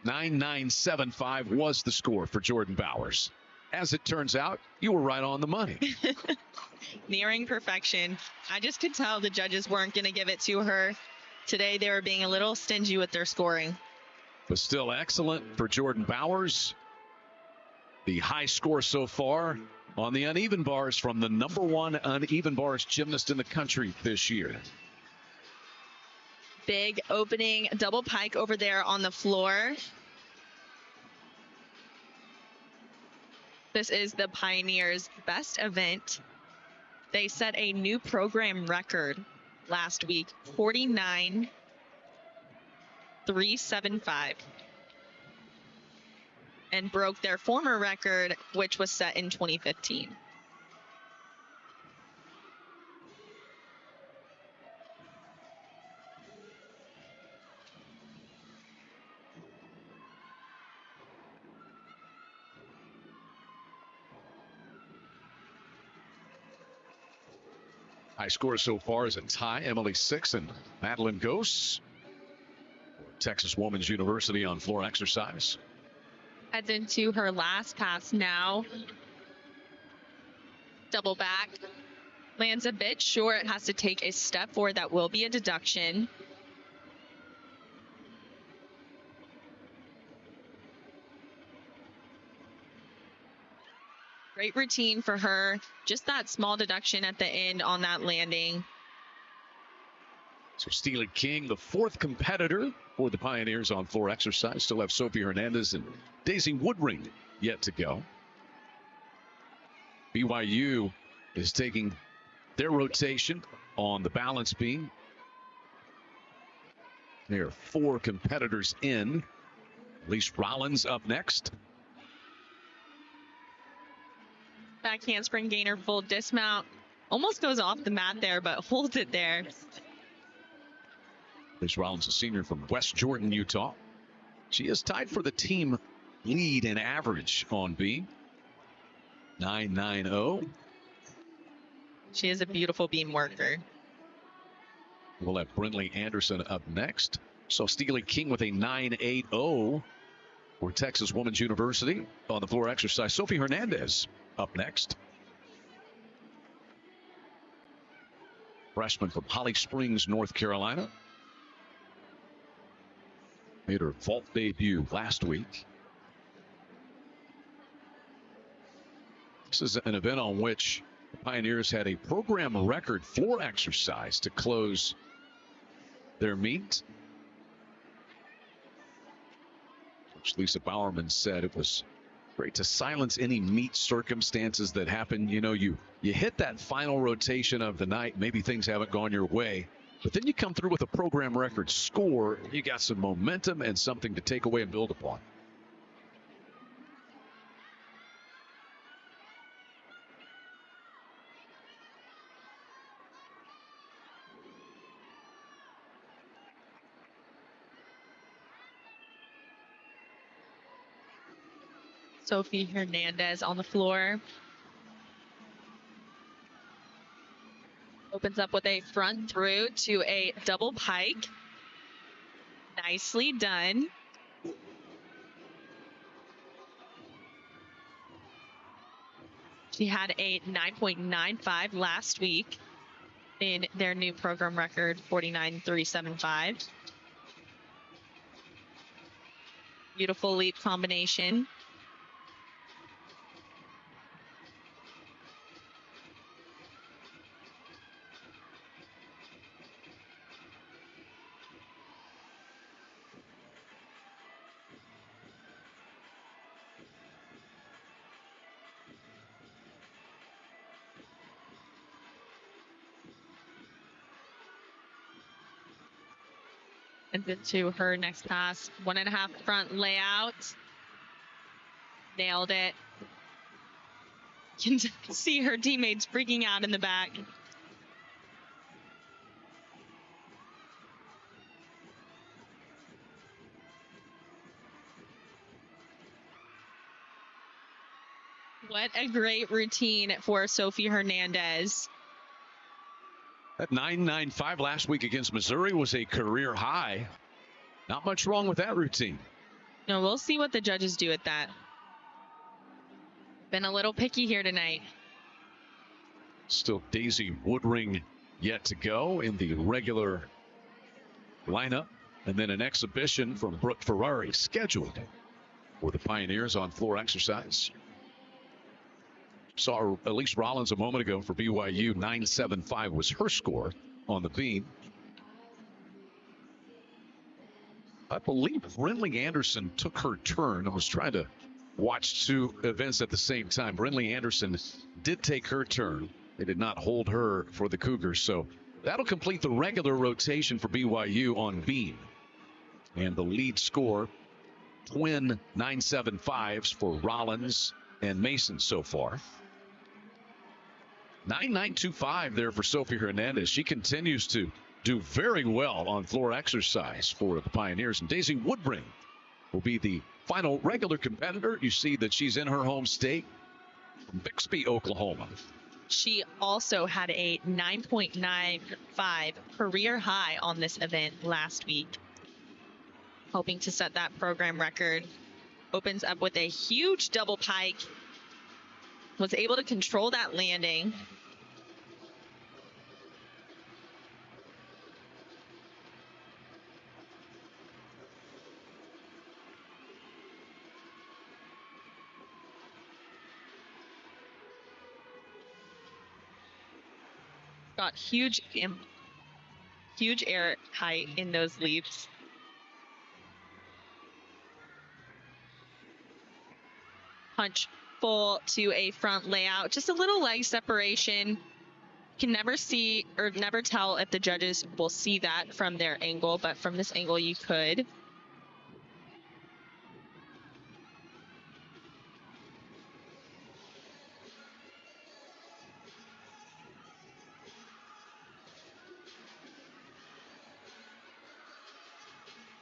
.9975 was the score for Jordan Bowers. As it turns out, you were right on the money. Nearing perfection. I just could tell the judges weren't going to give it to her. Today they were being a little stingy with their scoring. But still excellent for Jordan Bowers. The high score so far on the uneven bars from the #1 uneven bars gymnast in the country this year. Big opening double pike over there on the floor. This is the Pioneers' best event. They set a new program record last week, 49.375, and broke their former record, which was set in 2015. High score so far is a tie. Emily 6 and Madeline Ghosts. Texas Women's University on floor exercise. Heads into her last pass now. Double back. Lands a bit short. Has to take a step forward. That will be a deduction. Great routine for her. Just that small deduction at the end on that landing. So Steely King, the fourth competitor for the Pioneers on floor exercise. Still have Sophie Hernandez and Daisy Woodring yet to go. BYU is taking their rotation on the balance beam. There are 4 competitors in. Elise Rollins up next. Back handspring gainer, full dismount. Almost goes off the mat there, but holds it there. Elise Rollins, a senior from West Jordan, Utah. She is tied for the team lead in average on beam. 9.90. She is a beautiful beam worker. We'll have Brinley Anderson up next. So Steely King with a 9.80 for Texas Women's University on the floor exercise. Sophie Hernandez up next. Freshman from Holly Springs, North Carolina. Made her vault debut last week. This is an event on which the Pioneers had a program record floor exercise to close their meet. Which Lisa Bowerman said it was great to silence any meet circumstances that happen. You know, you hit that final rotation of the night. Maybe things haven't gone your way, but then you come through with a program record score. You got some momentum and something to take away and build upon. Sophie Hernandez on the floor. Opens up with a front through to a double pike. Nicely done. She had a 9.95 last week in their new program record, 49.375. Beautiful leap combination. And then to her next pass, 1.5 front layout. Nailed it. You can see her teammates freaking out in the back. What a great routine for Sophie Hernandez. That 9.95 last week against Missouri was a career high. Not much wrong with that routine. No, we'll see what the judges do at that. Been a little picky here tonight. Still Daisy Woodring yet to go in the regular lineup. And then an exhibition from Brooke Ferrari scheduled for the Pioneers on floor exercise. Saw Elise Rollins a moment ago for BYU. 9.75 was her score on the beam. I believe Brinley Anderson took her turn. I was trying to watch 2 events at the same time. Brinley Anderson did take her turn. They did not hold her for the Cougars. So that'll complete the regular rotation for BYU on beam. And the lead score, twin 9.75s for Rollins and Mason so far. 9.925 there for Sophie Hernandez. She continues to do very well on floor exercise for the Pioneers. And Daisy Woodring will be the final regular competitor. You see that she's in her home state from Bixby, Oklahoma. She also had a 9.95 career high on this event last week, hoping to set that program record. Opens up with a huge double pike, was able to control that landing. Got huge air height in those leaps. Punch full to a front layout, just a little leg separation. Can never see or never tell if the judges will see that from their angle, but from this angle you could.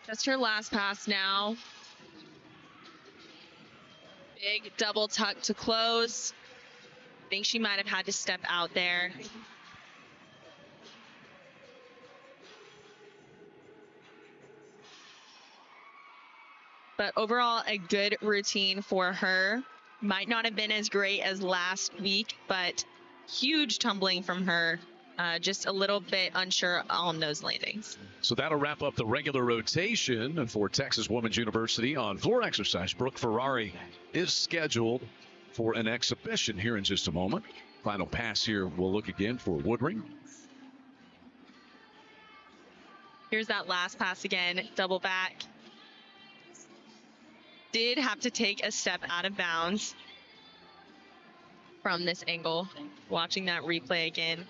Just her last pass now. Big double tuck to close. Think she might have had to step out there. But overall, a good routine for her. Might not have been as great as last week, but huge tumbling from her. Just a little bit unsure on those landings. So that'll wrap up the regular rotation for Texas Women's University on floor exercise. Brooke Ferrari is scheduled for an exhibition here in just a moment. Final pass here, we'll look again for Woodring. Here's that last pass again, double back. Did have to take a step out of bounds from this angle. Watching that replay again.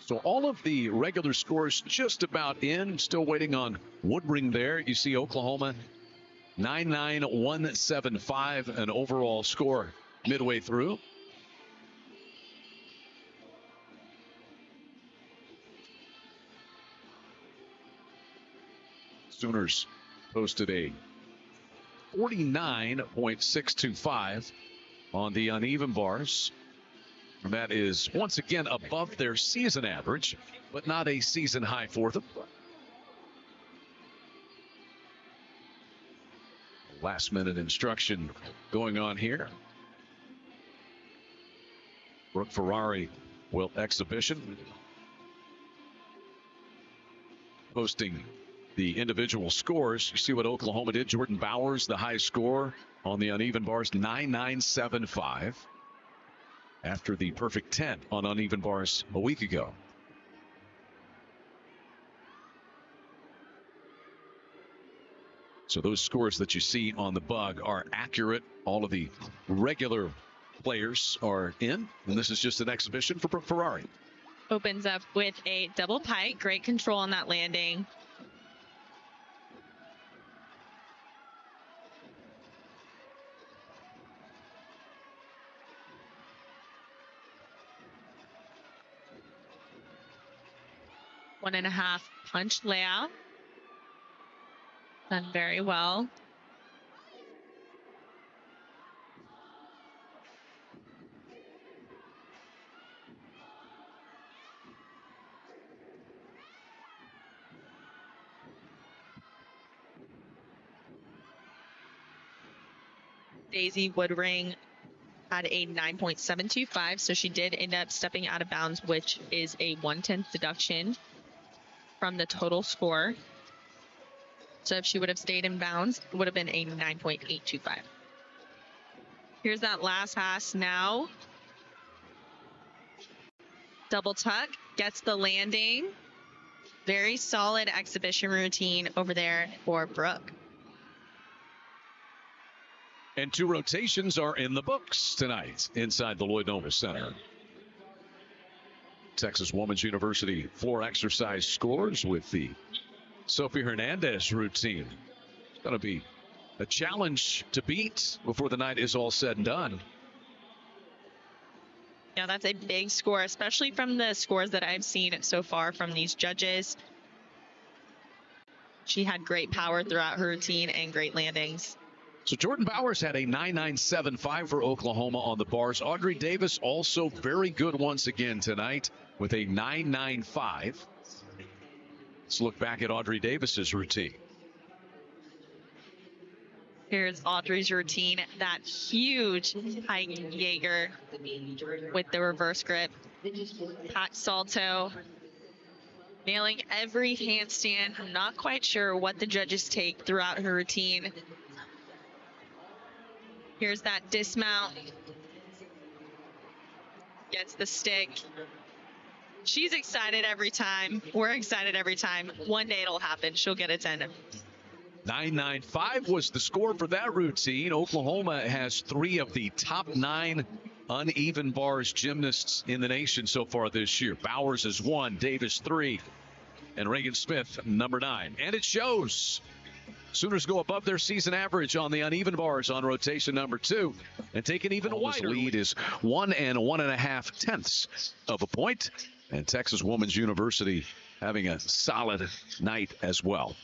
So all of the regular scores just about in. Still waiting on Woodring there. You see Oklahoma 99175, an overall score midway through. Sooners posted a 49.625 on the uneven bars. And that is once again above their season average, but not a season high for them. Last minute instruction going on here. Brooke Ferrari will exhibition. Posting the individual scores. You see what Oklahoma did. Jordan Bowers, the high score on the uneven bars, 9975. After the perfect 10 on uneven bars a week ago. So those scores that you see on the bug are accurate. All of the regular players are in, and this is just an exhibition for Brooke Ferrari. Opens up with a double pike. Great control on that landing. One and a half punch layout. Done very well. Daisy Woodring had a 9.725, so she did end up stepping out of bounds, which is a 1/10 deduction from the total score. So if she would have stayed in bounds, it would have been a 9.825. Here's that last pass now. Double tuck, gets the landing. Very solid exhibition routine over there for Brooke. And 2 rotations are in the books tonight inside the Lloyd Noble Center. Texas Women's University floor exercise scores with the Sophie Hernandez routine. It's going to be a challenge to beat before the night is all said and done. Yeah, that's a big score, especially from the scores that I've seen so far from these judges. She had great power throughout her routine and great landings. So Jordan Bowers had a 9.975 for Oklahoma on the bars. Audrey Davis also very good once again tonight with a 9.95. Let's look back at Audrey Davis's routine. Here's Audrey's routine, that huge high Jaeger with the reverse grip. Hot salto, nailing every handstand. I'm not quite sure what the judges take throughout her routine. Here's that dismount. Gets the stick. She's excited every time. We're excited every time. One day it'll happen. She'll get a 10. 9.95 was the score for that routine. Oklahoma has 3 of the top 9 uneven bars gymnasts in the nation so far this year. Bowers is 1, Davis 3, and Reagan Smith number 9. And it shows. Sooners go above their season average on the uneven bars on rotation number 2 and take an even wider lead is 1 1.5 of a point. And Texas Women's University having a solid night as well.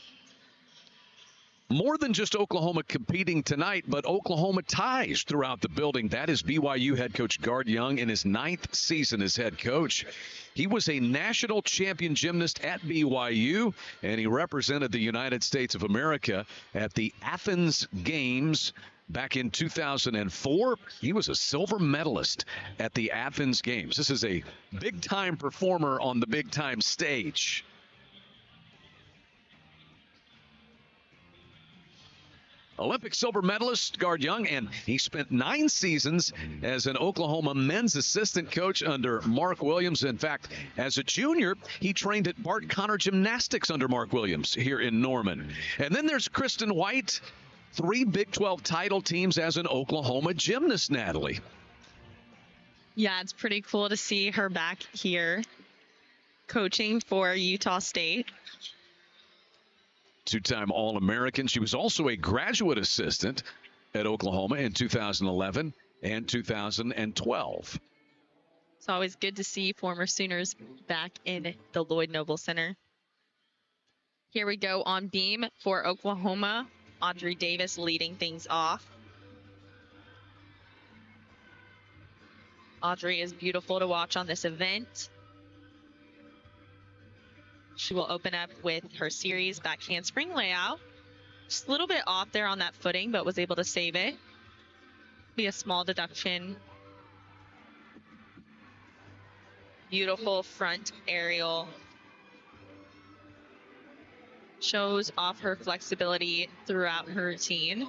More than just Oklahoma competing tonight, but Oklahoma ties throughout the building. That is BYU head coach Guard Young in his 9th season as head coach. He was a national champion gymnast at BYU, and he represented the United States of America at the Athens Games back in 2004. He was a silver medalist at the Athens Games. This is a big-time performer on the big-time stage. Olympic silver medalist Guard Young, and he spent 9 seasons as an Oklahoma men's assistant coach under Mark Williams. In fact, as a junior, he trained at Bart Connor Gymnastics under Mark Williams here in Norman. And then there's Kristen White, 3 Big 12 title teams as an Oklahoma gymnast, Natalie. Yeah, it's pretty cool to see her back here coaching for Utah State. 2-time All-American. She was also a graduate assistant at Oklahoma in 2011 and 2012. It's always good to see former Sooners back in the Lloyd Noble Center. Here we go on beam for Oklahoma. Audrey Davis leading things off. Audrey is beautiful to watch on this event. She will open up with her series back handspring layout. Just a little bit off there on that footing, but was able to save it. Be a small deduction. Beautiful front aerial. Shows off her flexibility throughout her routine.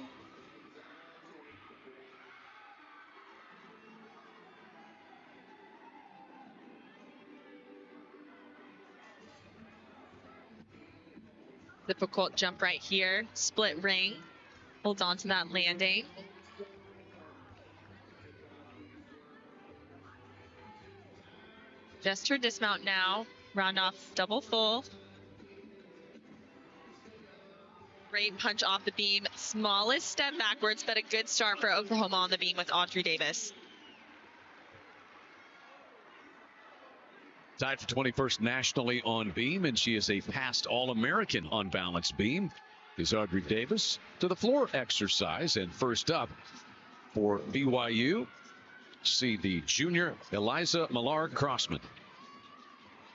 Difficult jump right here. Split ring. Holds on to that landing. Just her dismount now. Round off double full. Great punch off the beam. Smallest step backwards, but a good start for Oklahoma on the beam with Audrey Davis. Tied for 21st nationally on beam, and she is a past All-American on balance beam. Is Audrey Davis to the floor exercise. And first up for BYU, see the junior Eliza Millar-Crossman.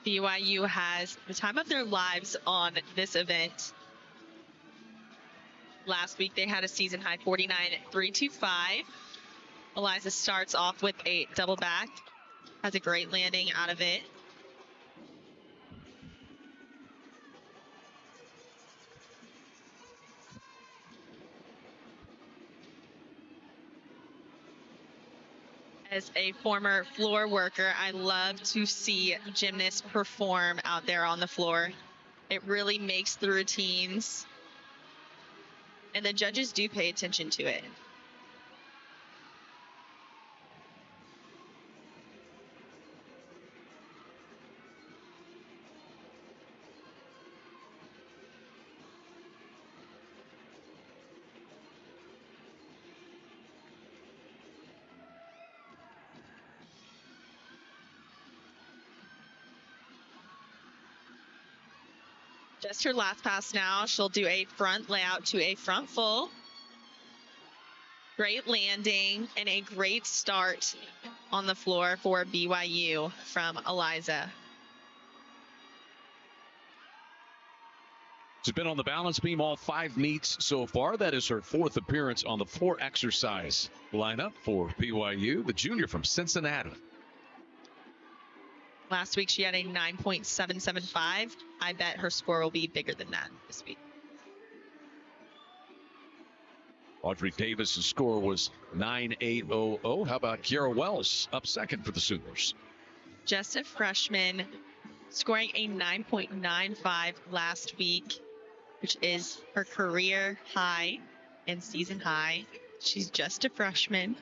BYU has the time of their lives on this event. Last week they had a season high 49.325. Eliza starts off with a double back. Has a great landing out of it. As a former floor worker, I love to see gymnasts perform out there on the floor. It really makes the routines, and the judges do pay attention to it. Just her last pass now. She'll do a front layout to a front full. Great landing and a great start on the floor for BYU from Eliza. She's been on the balance beam all 5 meets so far. That is her 4th appearance on the floor exercise lineup for BYU, the junior from Cincinnati. Last week she had a 9.775. I bet her score will be bigger than that this week. Audrey Davis's score was 9.800. How about Kiara Wells up second for the Sooners? Just a freshman, scoring a 9.95 last week, which is her career high and season high. She's just a freshman.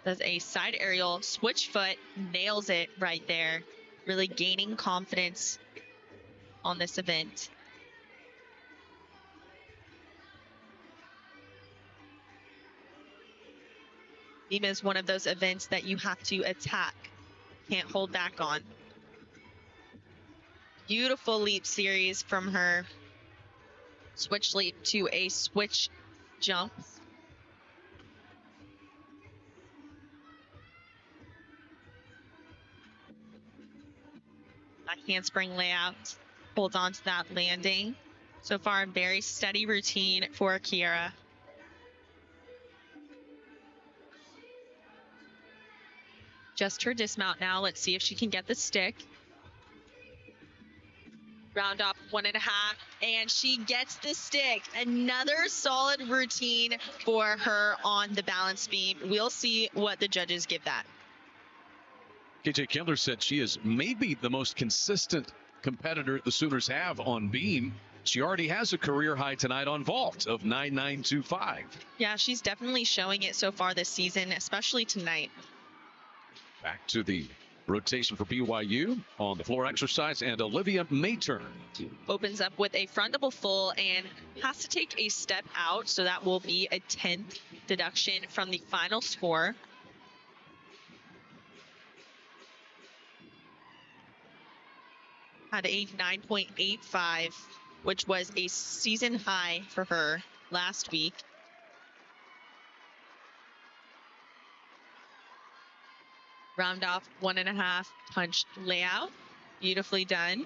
Does a side aerial switch foot, nails it right there, really gaining confidence on this event. Beam is one of those events that you have to attack, can't hold back on. Beautiful leap series from her. Switch leap to a switch jump. That handspring layout holds on to that landing. So far, a very steady routine for Kiara. Just her dismount now. Let's see if she can get the stick. Round off 1.5, and she gets the stick. Another solid routine for her on the balance beam. We'll see what the judges give that. KJ Kindler said she is maybe the most consistent competitor the Sooners have on beam. She already has a career high tonight on vault of 9.925. Yeah, she's definitely showing it so far this season, especially tonight. Back to the rotation for BYU on the floor exercise, and Olivia Mayturn opens up with a front double full and has to take a step out, so that will be a 10th deduction from the final score. Had a 9.85, which was a season high for her last week. Round off 1.5 punch layout. Beautifully done.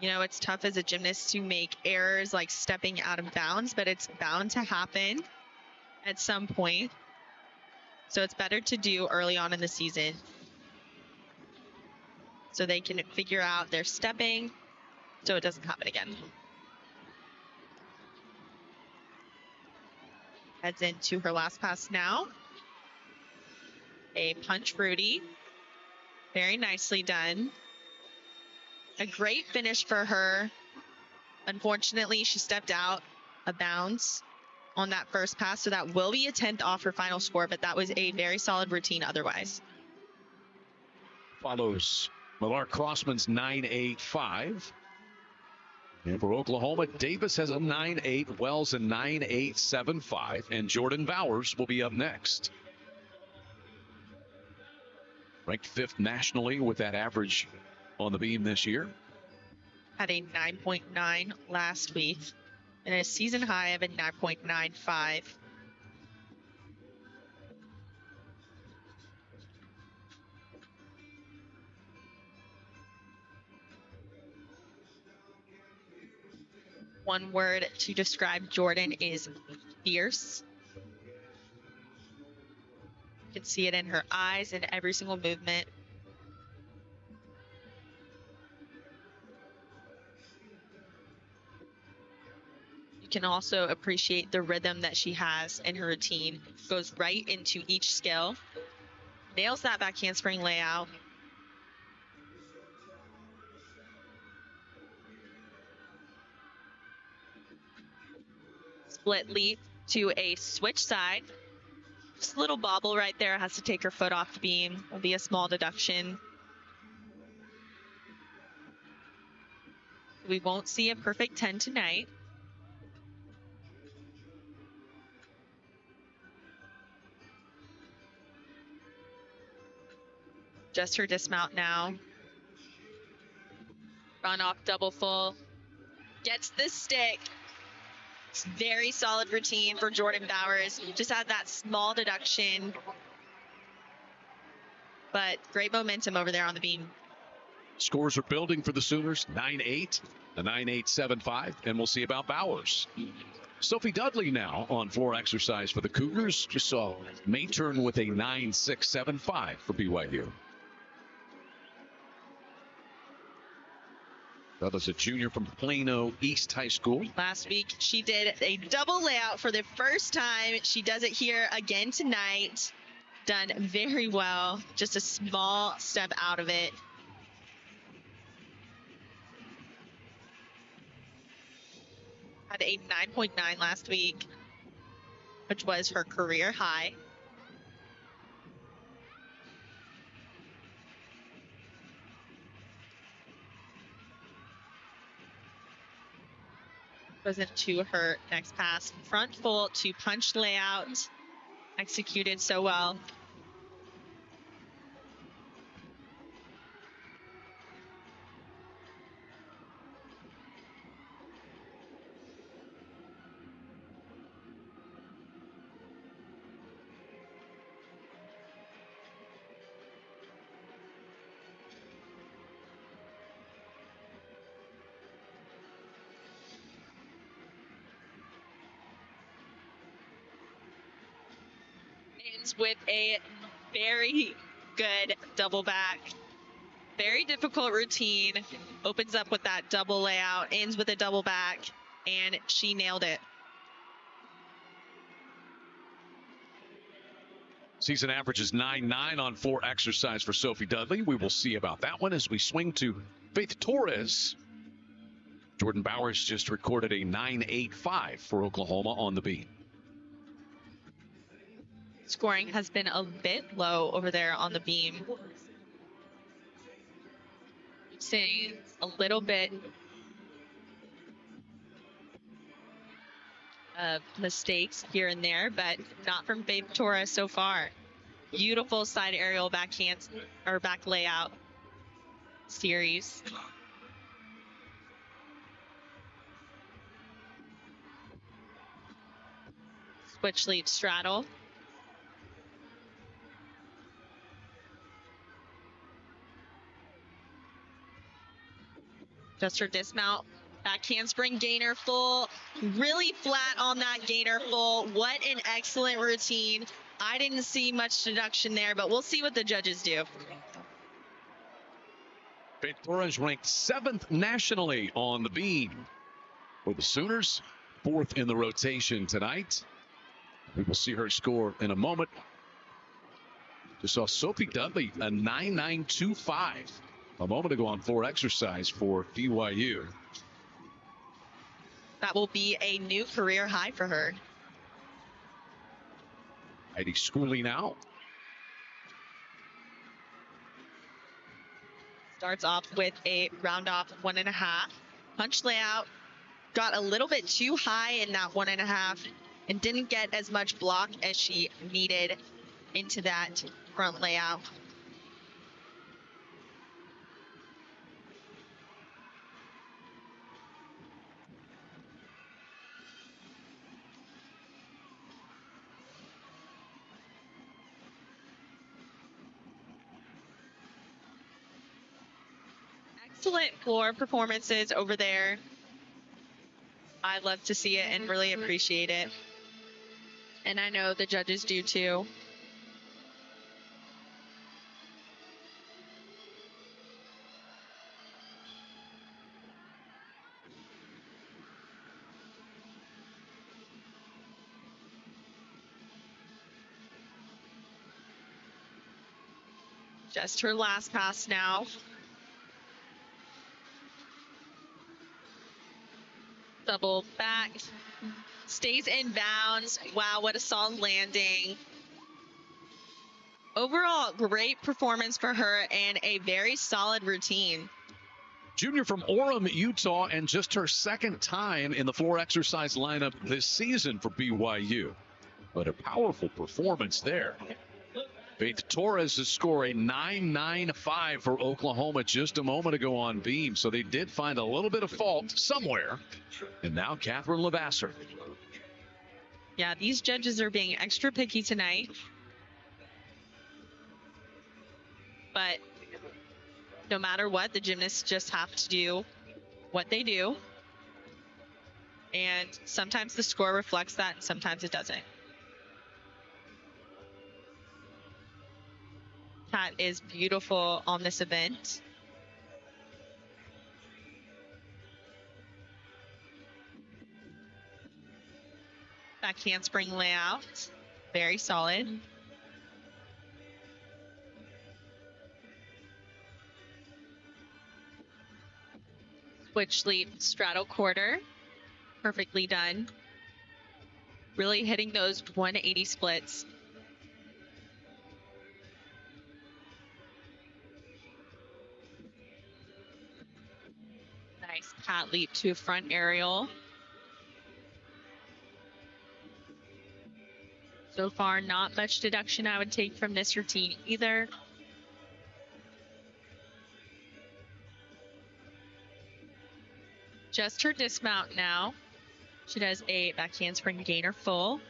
You know, it's tough as a gymnast to make errors like stepping out of bounds, but it's bound to happen at some point. So it's better to do early on in the season so they can figure out their stepping so it doesn't happen again. Heads into her last pass now. A punch Rudy. Very nicely done. A great finish for her. Unfortunately, she stepped out of bounds on that first pass, so that will be a 10th off her final score, but that was a very solid routine otherwise. Follows Millar Crossman's 9.85. And for Oklahoma, Davis has a 9.8, Wells a 9.875, and Jordan Bowers will be up next. Ranked 5th nationally with that average on the beam this year. Had a 9.9 last week and a season high of a 9.95. One word to describe Jordan is fierce. You can see it in her eyes and every single movement. You can also appreciate the rhythm that she has in her routine. Goes right into each skill. Nails that back handspring layout. Split leap to a switch side. Just a little bobble right there. Has to take her foot off the beam. Will be a small deduction. We won't see a perfect 10 tonight. Just her dismount now. Run off double full. Gets the stick. It's very solid routine for Jordan Bowers. Just had that small deduction. But great momentum over there on the beam. Scores are building for the Sooners. 9-8, a 9-8-7-5, and we'll see about Bowers. Sophie Dudley now on floor exercise for the Cougars. Just saw Mayturn with a 9-6-7-5 for BYU. Dudley's a junior from Plano East High School. Last week, she did a double layout for the first time. She does it here again tonight. Done very well. Just a small step out of it. Had a 9.9 last week, which was her career high. Goes into her next pass. Front full to punch layout. Executed so well. With a very good double back. Very difficult routine. Opens up with that double layout, ends with a double back, and she nailed it. Season average is 9-9 on floor exercise for Sophie Dudley. We will see about that one as we swing to Faith Torres. Jordan Bowers just recorded a 9.85 for Oklahoma on the beat. Scoring has been a bit low over there on the beam. Seeing a little bit of mistakes here and there, but not from Faith Torres so far. Beautiful side aerial backhand or back layout series. Switch lead straddle. Just her dismount. Back handspring gainer full. Really flat on that gainer full. What an excellent routine. I didn't see much deduction there, but we'll see what the judges do. Faith Torres ranked 7th nationally on the beam for the Sooners. 4th in the rotation tonight. We will see her score in a moment. Just saw Sophie Dudley, a 9.925. A moment ago on floor exercise for BYU. That will be a new career high for her. Heidi Schooley now. Starts off with a round off 1.5. Punch layout. Got a little bit too high in that 1.5 and didn't get as much block as she needed into that front layout. Excellent floor performances over there. I love to see it and really appreciate it. And I know the judges do too. Just her last pass now. Double back, stays in bounds. Wow, what a solid landing. Overall, great performance for her and a very solid routine. Junior from Orem, Utah, and just her 2nd time in the floor exercise lineup this season for BYU. But a powerful performance there. Faith Torres is scoring 9.95 for Oklahoma just a moment ago on beam. So they did find a little bit of fault somewhere. And now Catherine Lavasser. Yeah, these judges are being extra picky tonight. But no matter what, the gymnasts just have to do what they do. And sometimes the score reflects that, and sometimes it doesn't. Kat is beautiful on this event. Back handspring layout, very solid. Switch leap straddle quarter, perfectly done. Really hitting those 180 splits. Nice pat leap to a front aerial. So far, not much deduction I would take from this routine either. Just her dismount now. She does a back handspring gainer full.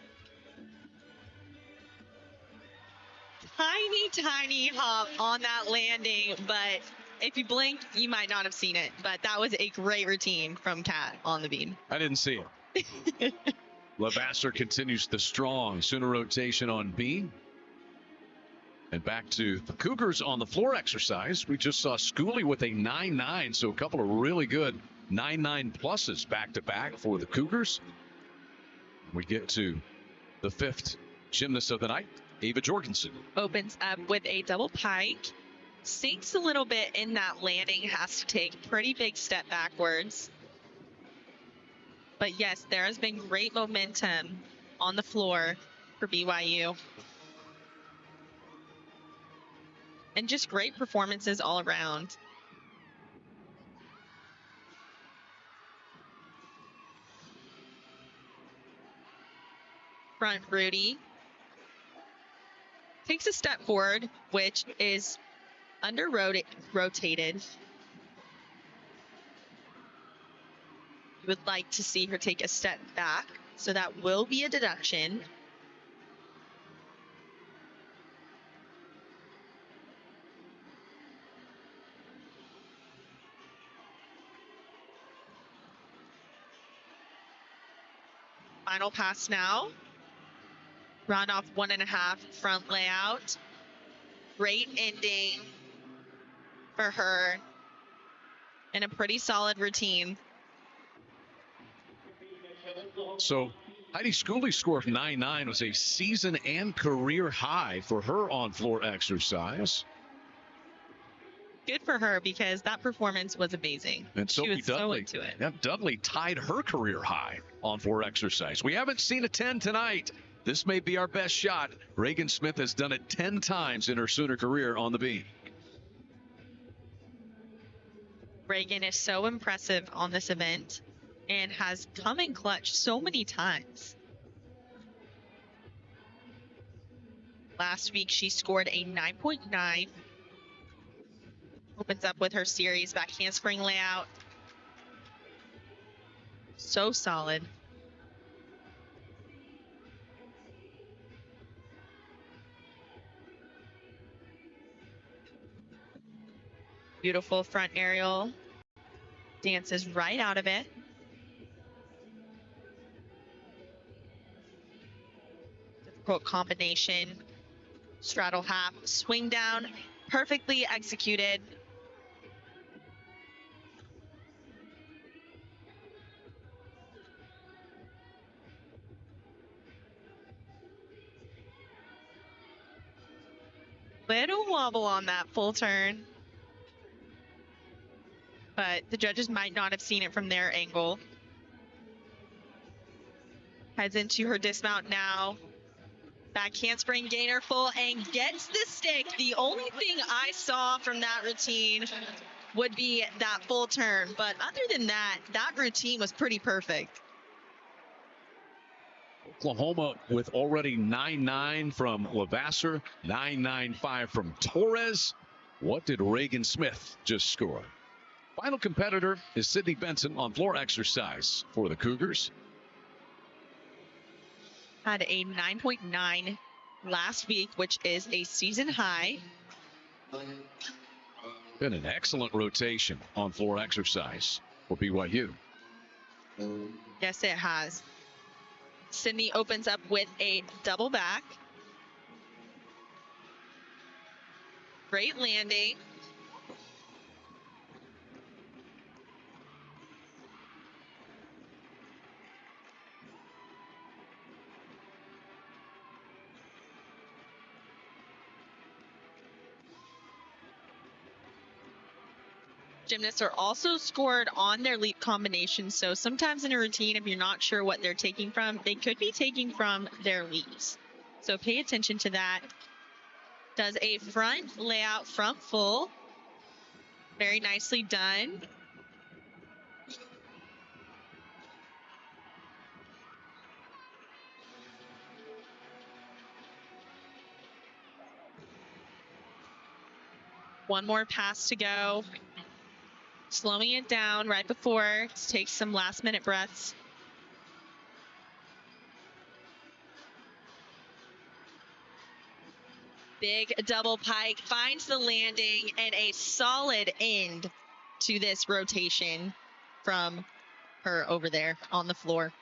Tiny hop on that landing, but if you blink, you might not have seen it. But that was a great routine from Kat on the beam. I didn't see it. Lavasser continues the strong Sooner rotation on beam. And back to the Cougars on the floor exercise. We just saw Schooley with a 9.9, so a couple of really good 9.9 pluses back to back for the Cougars. We get to the fifth gymnast of the night, Ava Jorgensen. Opens up with a double pike. Sinks a little bit in that landing, has to take a pretty big step backwards. But yes, there has been great momentum on the floor for BYU. And just great performances all around. Front Rudy takes a step forward, which is under rotated. You would like to see her take a step back, so that will be a deduction. Final pass now. Round off 1.5 front layout. Great ending for her and a pretty solid routine. So Heidi Schooley's score of 9.9 was a season and career high for her on floor exercise. Good for her, because that performance was amazing. And she Sophie was Dudley, so into it. Yep, Dudley tied her career high on floor exercise. We haven't seen a 10 tonight. This may be our best shot. Reagan Smith has done it 10 times in her Sooner career on the beam. Reagan is so impressive on this event and has come in clutch so many times. Last week, she scored a 9.9. Opens up with her series back handspring layout. So solid. Beautiful front aerial. Dances right out of it. Difficult combination. Straddle half, swing down, perfectly executed. Little wobble on that full turn. But the judges might not have seen it from their angle. Heads into her dismount now. Back handspring gainer full and gets the stick. The only thing I saw from that routine would be that full turn. But other than that, that routine was pretty perfect. Oklahoma with already 9-9 from Lavasser, 9-9-5 from Torres. What did Reagan Smith just score? Final competitor is Sydney Benson on floor exercise for the Cougars. Had a 9.9 last week, which is a season high. Been an excellent rotation on floor exercise for BYU. Yes, it has. Sydney opens up with a double back. Great landing. Gymnasts are also scored on their leap combinations. So sometimes in a routine, if you're not sure what they're taking from, they could be taking from their leaps. So pay attention to that. Does a front layout, front full. Very nicely done. One more pass to go. Slowing it down right before to take some last minute breaths. Big double pike finds the landing and a solid end to this rotation from her over there on the floor.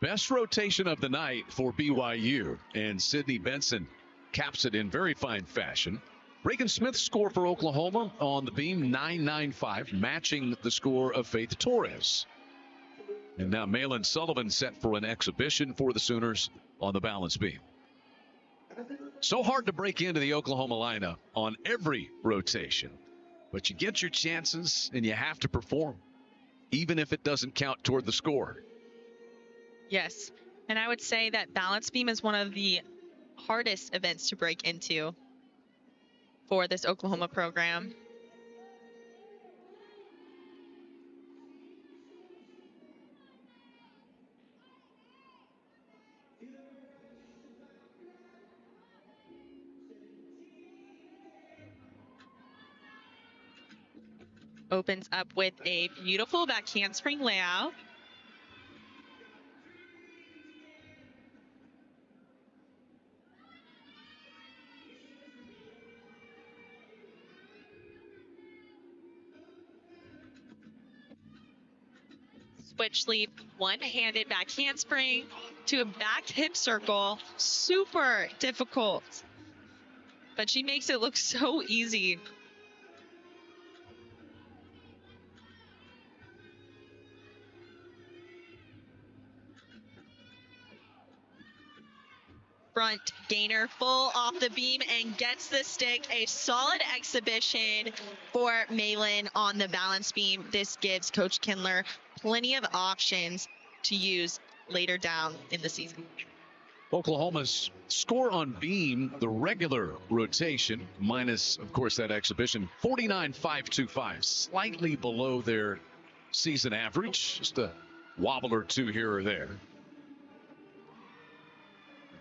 Best rotation of the night for BYU, and Sydney Benson caps it in very fine fashion. Reagan Smith's score for Oklahoma on the beam, 9.95, matching the score of Faith Torres. And now Malin Sullivan set for an exhibition for the Sooners on the balance beam. So hard to break into the Oklahoma lineup on every rotation, but you get your chances and you have to perform, even if it doesn't count toward the score. Yes, and I would say that balance beam is one of the hardest events to break into for this Oklahoma program. Opens up with a beautiful back handspring layout. Switch leap, one-handed back handspring to a back hip circle. Super difficult, but she makes it look so easy. Front gainer full off the beam and gets the stick. A solid exhibition for Malin on the balance beam. This gives Coach Kindler plenty of options to use later down in the season. Oklahoma's score on beam, the regular rotation, minus, of course, that exhibition, 49.525, slightly below their season average, just a wobble or two here or there.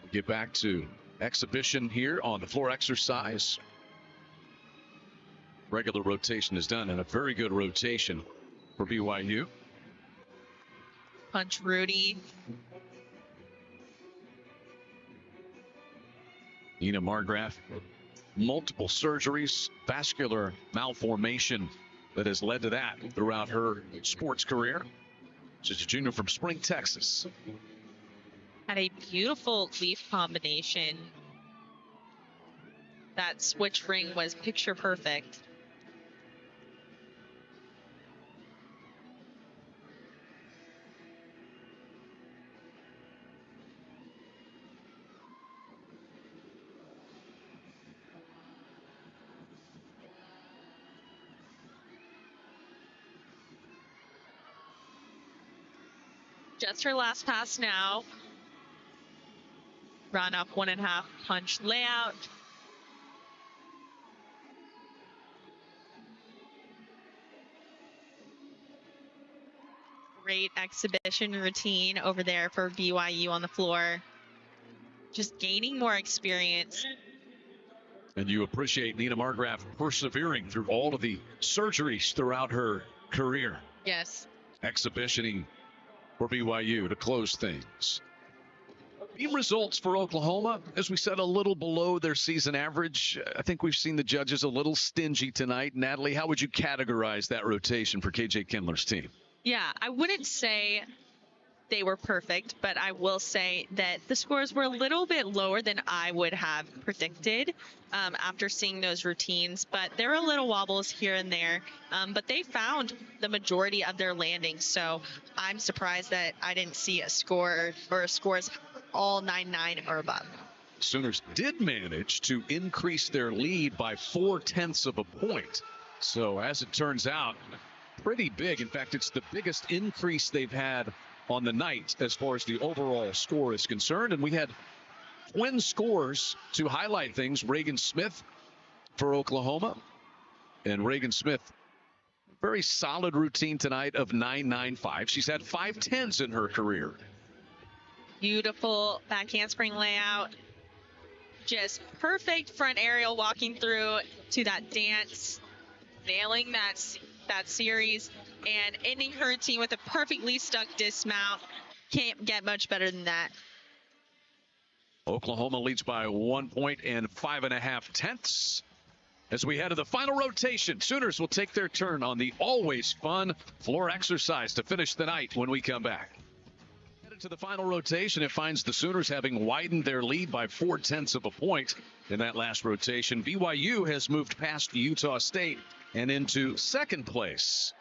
We'll get back to exhibition here on the floor exercise. Regular rotation is done, and a very good rotation for BYU. Punch Rudy. Nina Margraf, multiple surgeries, vascular malformation that has led to that throughout her sports career. She's a junior from Spring, Texas. Had a beautiful leaf combination. That switch ring was picture perfect. Just her last pass now. Run up 1.5 punch layout. Great exhibition routine over there for BYU on the floor. Just gaining more experience. And you appreciate Nina Margraf persevering through all of the surgeries throughout her career. Yes. Exhibitioning for BYU to close things. Team results for Oklahoma, as we said, a little below their season average. I think we've seen the judges a little stingy tonight. Natalie, how would you categorize that rotation for KJ Kindler's team? Yeah, I wouldn't say they were perfect, but I will say that the scores were a little bit lower than I would have predicted after seeing those routines. But there were little wobbles here and there, but they found the majority of their landings. So I'm surprised that I didn't see a score or scores all 9-9 or above. Sooners did manage to increase their lead by 0.4 of a point. So as it turns out, pretty big. In fact, it's the biggest increase they've had on the night as far as the overall score is concerned. And we had twin scores to highlight things. Reagan Smith for Oklahoma. And Reagan Smith, very solid routine tonight of 9.95. She's had 5 10s in her career. Beautiful back handspring layout. Just perfect front aerial walking through to that dance. Nailing that series and ending her routine with a perfectly stuck dismount. Can't get much better than that. Oklahoma leads by 1 point and 5.5 tenths. As we head to the final rotation, Sooners will take their turn on the always fun floor exercise to finish the night when we come back. Headed to the final rotation, it finds the Sooners having widened their lead by 0.4 of a point in that last rotation. BYU has moved past Utah State and into second place.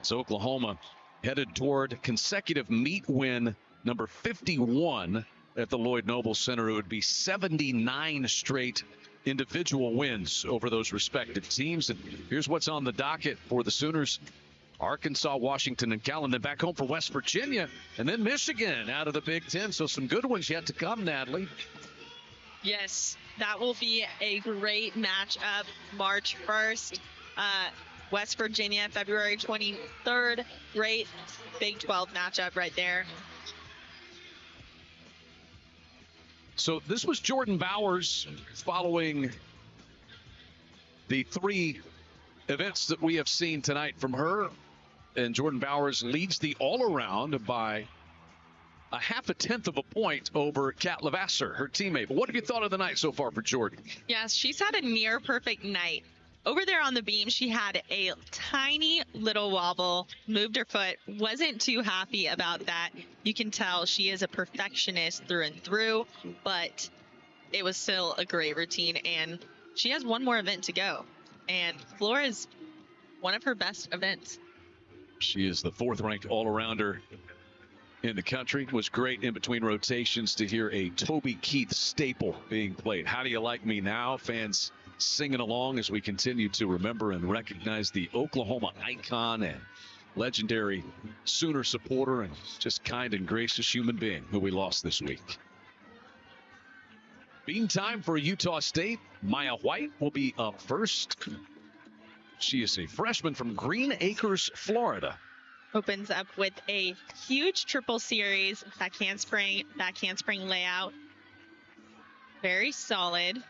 So Oklahoma headed toward consecutive meet win number 51 at the Lloyd Noble Center. It would be 79 straight individual wins over those respective teams. And here's what's on the docket for the Sooners: Arkansas, Washington, and Cal, and then back home for West Virginia, and then Michigan out of the Big Ten. So some good ones yet to come, Natalie. Yes, that will be a great matchup March 1st. West Virginia, February 23rd. Great Big 12 matchup right there. So this was Jordan Bowers following the 3 events that we have seen tonight from her. And Jordan Bowers leads the all-around by 0.5 tenth of a point over Kat Levasseur, her teammate. But what have you thought of the night so far for Jordan? Yes, she's had a near perfect night. Over there on the beam, she had a tiny little wobble, moved her foot, wasn't too happy about that. You can tell she is a perfectionist through and through, but it was still a great routine, and she has one more event to go. And floor is one of her best events. She is the 4th-ranked all-arounder in the country. It was great in between rotations to hear a Toby Keith staple being played. How Do You Like Me Now? Fans singing along as we continue to remember and recognize the Oklahoma icon and legendary Sooner supporter and just kind and gracious human being who we lost this week. Meantime, for Utah State, Maya White will be up first. She is a freshman from Green Acres, Florida. Opens up with a huge triple series, back handspring layout. Very solid.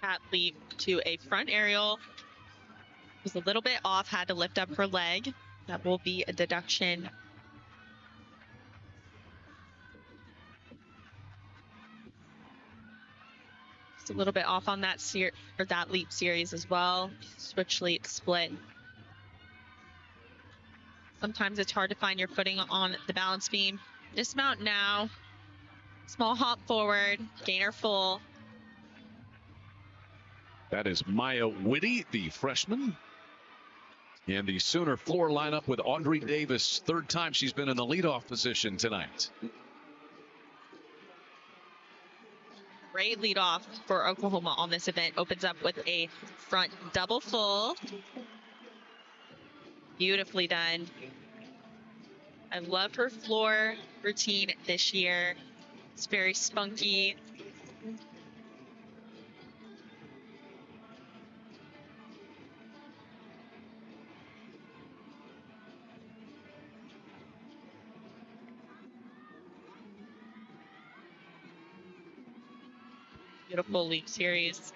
Cat leap to a front aerial. Was a little bit off, had to lift up her leg. That will be a deduction. Just a little bit off on that that leap series as well. Switch leap split. Sometimes it's hard to find your footing on the balance beam. Dismount now. Small hop forward, gainer full. That is Maya Whitty, the freshman. And the Sooner floor lineup with Audrey Davis. 3rd time she's been in the leadoff position tonight. Great leadoff for Oklahoma on this event. Opens up with a front double full. Beautifully done. I love her floor routine this year. It's very spunky. Beautiful leap series.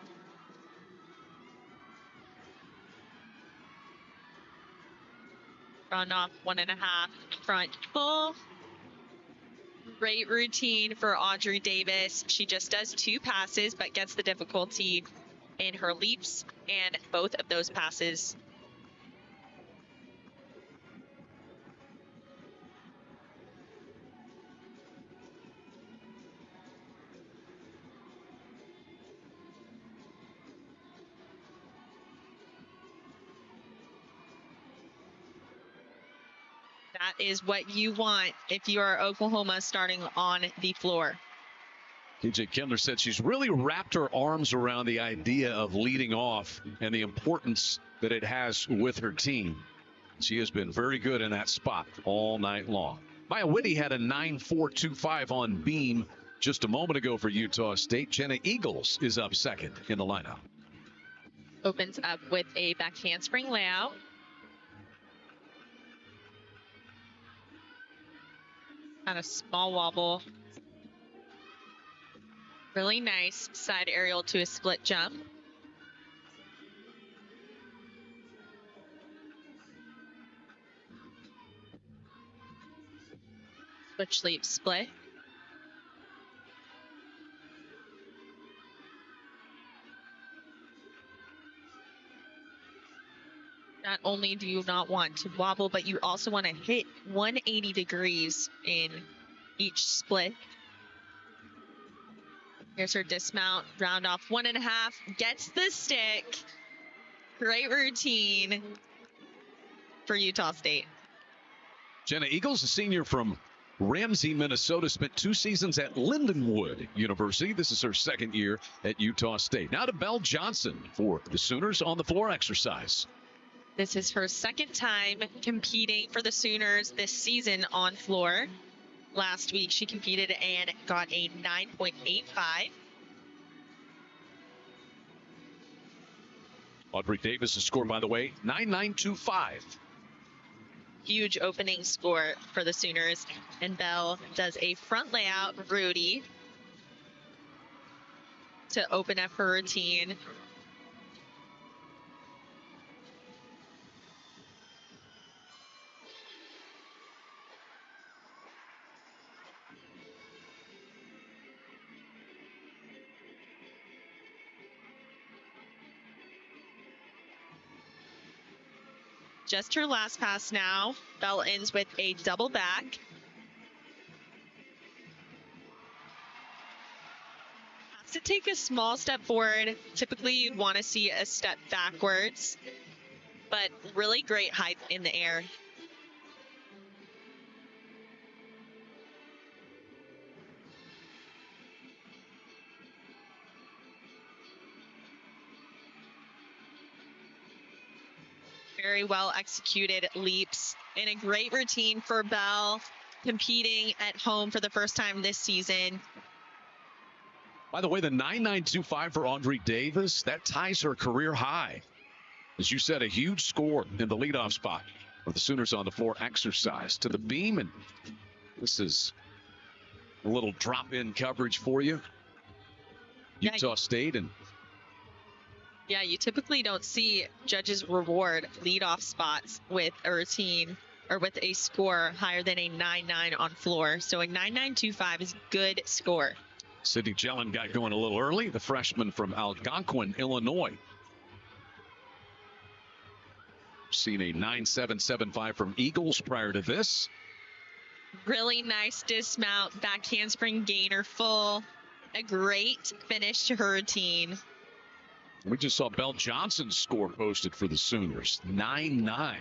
Run off 1.5, front full. Great routine for Audrey Davis. She just does 2 passes, but gets the difficulty in her leaps and both of those passes. That is what you want if you are Oklahoma starting on the floor. TJ Kindler said she's really wrapped her arms around the idea of leading off and the importance that it has with her team. She has been very good in that spot all night long. Maya Whitty had a 9.425 on beam just a moment ago for Utah State. Jenna Eagles is up second in the lineup. Opens up with a back handspring layout. On a small wobble. Really nice side aerial to a split jump. Switch leap split. Not only do you not want to wobble, but you also want to hit 180 degrees in each split. Here's her dismount, round off 1.5, gets the stick. Great routine for Utah State. Jenna Eagles, a senior from Ramsey, Minnesota, spent 2 seasons at Lindenwood University. This is her second year at Utah State. Now to Belle Johnson for the Sooners on the floor exercise. This is her second time competing for the Sooners this season on floor. Last week she competed and got a 9.85. Audrey Davis' score, by the way, 9.925. Huge opening score for the Sooners. And Belle does a front layout, Rudy, to open up her routine. Just her last pass now. Belle ends with a double back. Has to take a small step forward. Typically, you'd want to see a step backwards, but really great height in the air. Very well executed leaps and a great routine for Belle, competing at home for the first time this season. By the way, the 9.925 for Audrey Davis, that ties her career high. As you said, a huge score in the leadoff spot for the Sooners on the floor exercise. To the beam, and this is a little drop-in coverage for you. Utah State and yeah, you typically don't see judges reward leadoff spots with a routine or with a score higher than a 9.9 on floor. So a 9.925 is a good score. Sydney Jellin got going a little early, the freshman from Algonquin, Illinois. Seen a 9.775 from Eagles prior to this. Really nice dismount, back handspring gainer full. A great finish to her routine. We just saw Belle Johnson's score posted for the Sooners, 9.9.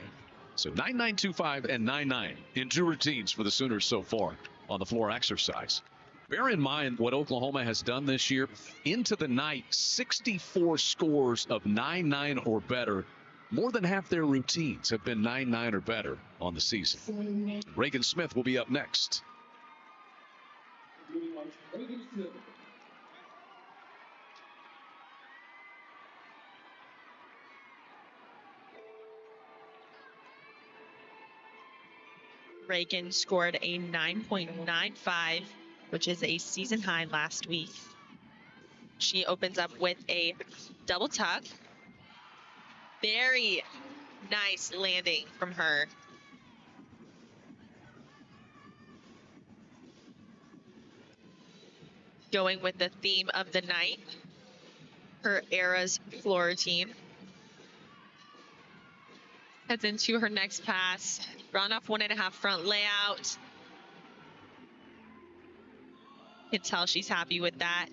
So 9.925 and 9.9 in 2 routines for the Sooners so far on the floor exercise. Bear in mind what Oklahoma has done this year. Into the night, 64 scores of 9.9 or better. More than half their routines have been 9.9 or better on the season. Reagan Smith will be up next. Reagan scored a 9.95, which is a season high last week. She opens up with a double tuck. Very nice landing from her. Going with the theme of the night, her era's floor routine. Heads into her next pass. Round off 1.5 front layout. You can tell she's happy with that.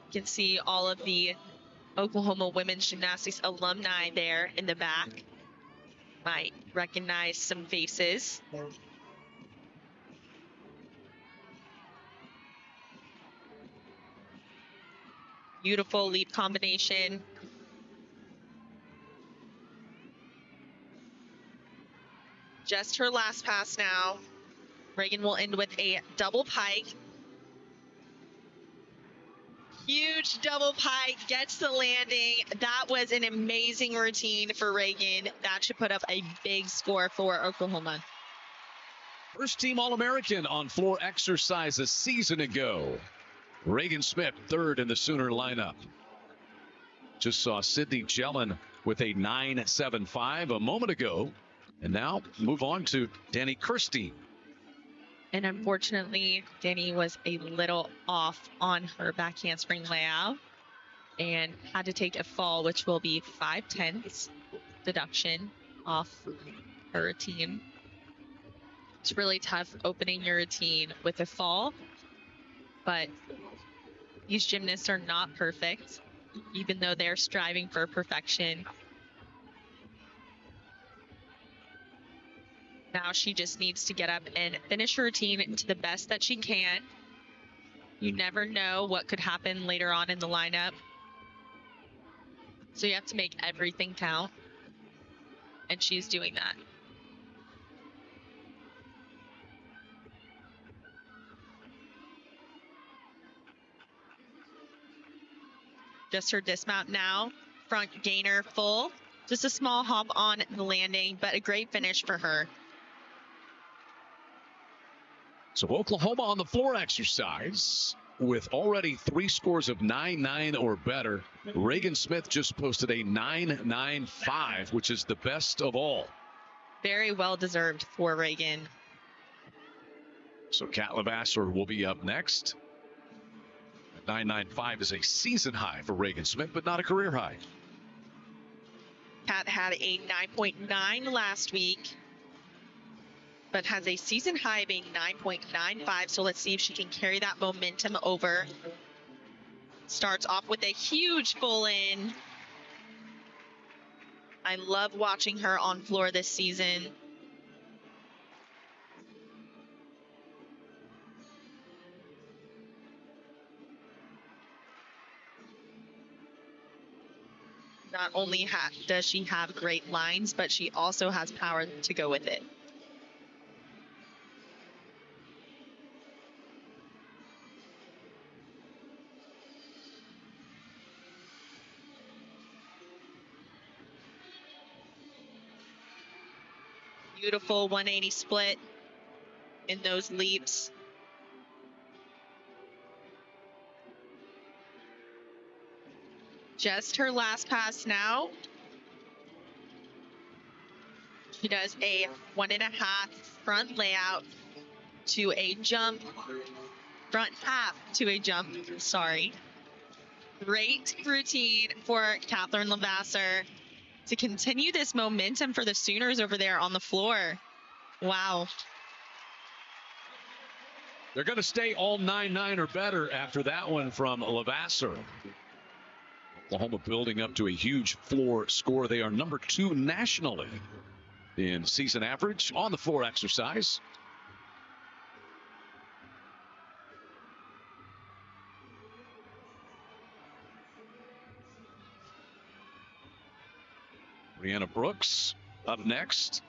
You can see all of the Oklahoma women's gymnastics alumni there in the back. Might recognize some faces. Beautiful leap combination. Just her last pass now. Reagan will end with a double pike. Huge double pike, gets the landing. That was an amazing routine for Reagan. That should put up a big score for Oklahoma. First team All-American on floor exercise a season ago. Reagan Smith, third in the Sooner lineup. Just saw Sydney Jellin with a 9.75 a moment ago. And now move on to Danny Kirstein. And unfortunately, Danny was a little off on her back handspring layout and had to take a fall, which will be 5/10 deduction off her routine. It's really tough opening your routine with a fall, but these gymnasts are not perfect, even though they're striving for perfection. Now she just needs to get up and finish her routine to the best that she can. You never know what could happen later on in the lineup. So you have to make everything count. And she's doing that. Just her dismount now. Front gainer full. Just a small hop on the landing, but a great finish for her. So Oklahoma on the floor exercise with already 3 scores of 9-9 or better. Reagan Smith just posted a 9.95, which is the best of all. Very well deserved for Reagan. So Kat Levasseur will be up next. 9.95 is a season high for Reagan Smith, but not a career high. Kat had a 9.9 last week, but has a season high being 9.95. So let's see if she can carry that momentum over. Starts off with a huge full in. I love watching her on floor this season. Not only does she have great lines, but she also has power to go with it. Beautiful 180 split in those leaps. Just her last pass now. She does a 1.5 front layout to a jump. Front half to a jump, sorry. Great routine for Catherine Levasseur to continue this momentum for the Sooners over there on the floor. Wow. They're going to stay all 9-9 or better after that one from Levasseur. Oklahoma building up to a huge floor score. They are number 2 nationally in season average on the floor exercise. Brianna Brooks up next.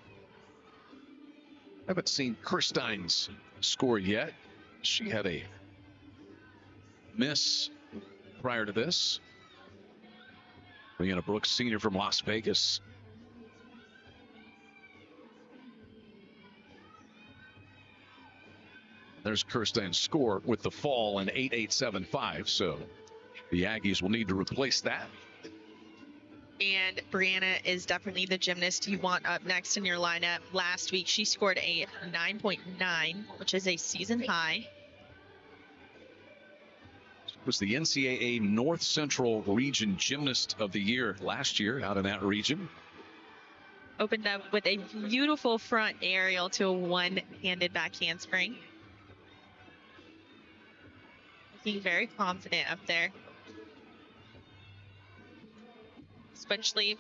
Haven't seen Kirstein's score yet. She had a miss prior to this. Brianna Brooks, senior from Las Vegas. There's Kirstein's score with the fall in 8.875. So the Aggies will need to replace that. And Brianna is definitely the gymnast you want up next in your lineup. Last week, she scored a 9.9, which is a season high. Was the NCAA North Central Region Gymnast of the Year last year out in that region. Opened up with a beautiful front aerial to a one-handed back handspring. Looking very confident up there. Switch leap,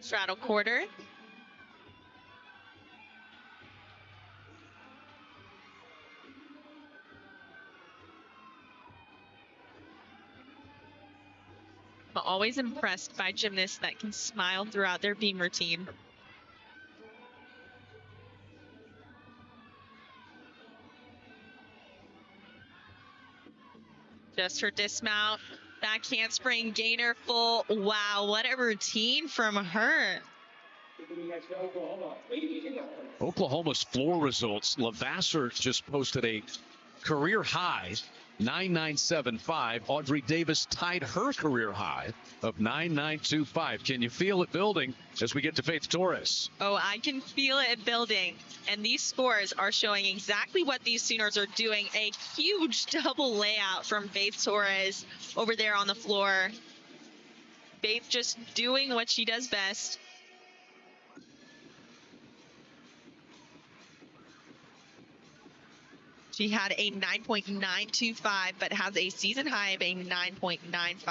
straddle quarter. I'm always impressed by gymnasts that can smile throughout their beam routine. Just her dismount, back handspring, gainer full. Wow, what a routine from her. Oklahoma's floor results. Levasseur just posted a career high 9.975. Audrey Davis tied her career high of 9.925. Can you feel it building as we get to Faith Torres? Oh, I can feel it building. And these scores are showing exactly what these Sooners are doing. A huge double layout from Faith Torres over there on the floor. Faith just doing what she does best. She had a 9.925, but has a season high of a 9.95.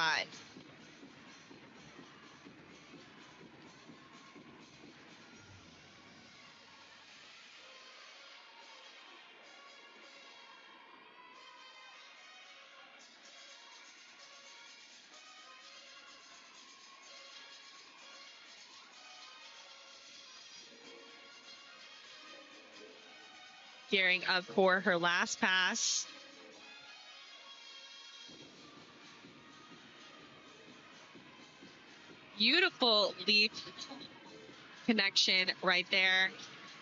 Gearing up for her last pass. Beautiful leap connection right there.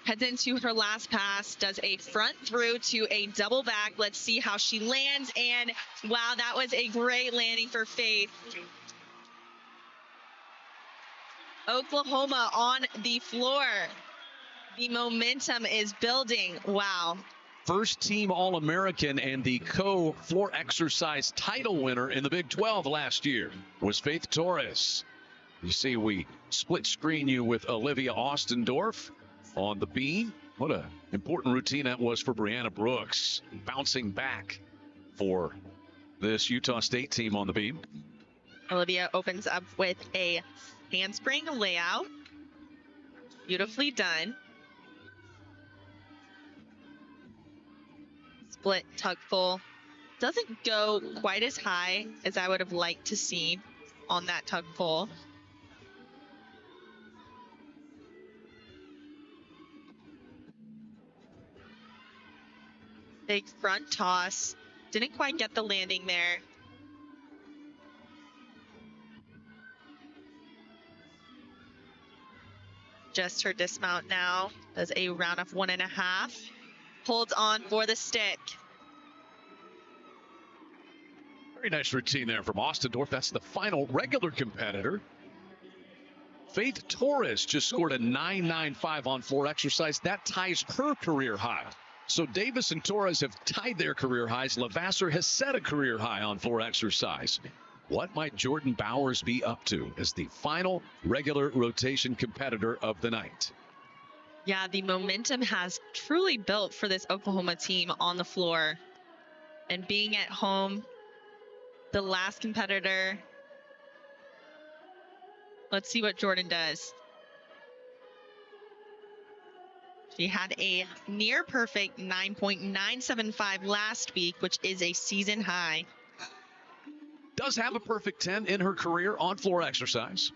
Heads into her last pass, does a front through to a double back. Let's see how she lands. And wow, that was a great landing for Faith. Oklahoma on the floor. The momentum is building. Wow. First team All-American and the co-floor exercise title winner in the Big 12 last year was Faith Torres. You see, we split screen you with Olivia Ostendorf on the beam. What an important routine that was for Brianna Brooks, bouncing back for this Utah State team on the beam. Olivia opens up with a handspring layout. Beautifully done. Split tuck full. Doesn't go quite as high as I would have liked to see on that tuck full. Big front toss. Didn't quite get the landing there. Just her dismount now. Does a round of 1.5. Holds on for the stick. Very nice routine there from Ostendorf. That's the final regular competitor. Faith Torres just scored a 9.95 on floor exercise. That ties her career high. So Davis and Torres have tied their career highs. Levasseur has set a career high on floor exercise. What might Jordan Bowers be up to as the final regular rotation competitor of the night? Yeah, the momentum has truly built for this Oklahoma team on the floor. And being at home, the last competitor. Let's see what Jordan does. She had a near perfect 9.975 last week, which is a season high. Does have a perfect 10 in her career on floor exercise.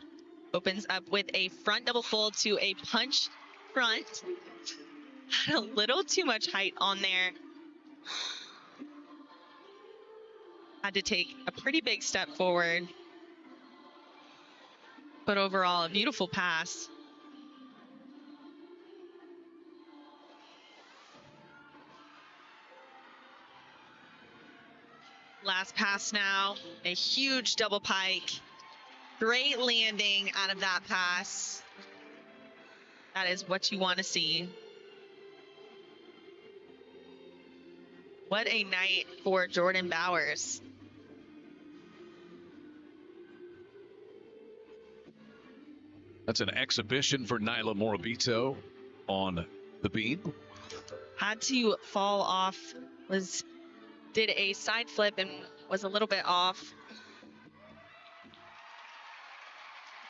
Opens up with a front double fold to a punch front. Had a little too much height on there. Had to take a pretty big step forward. But overall, a beautiful pass. Last pass now, a huge double pike. Great landing out of that pass. That is what you want to see. What a night for Jordan Bowers. That's an exhibition for Nyla Morabito on the beam. Had to fall off, did a side flip and was a little bit off.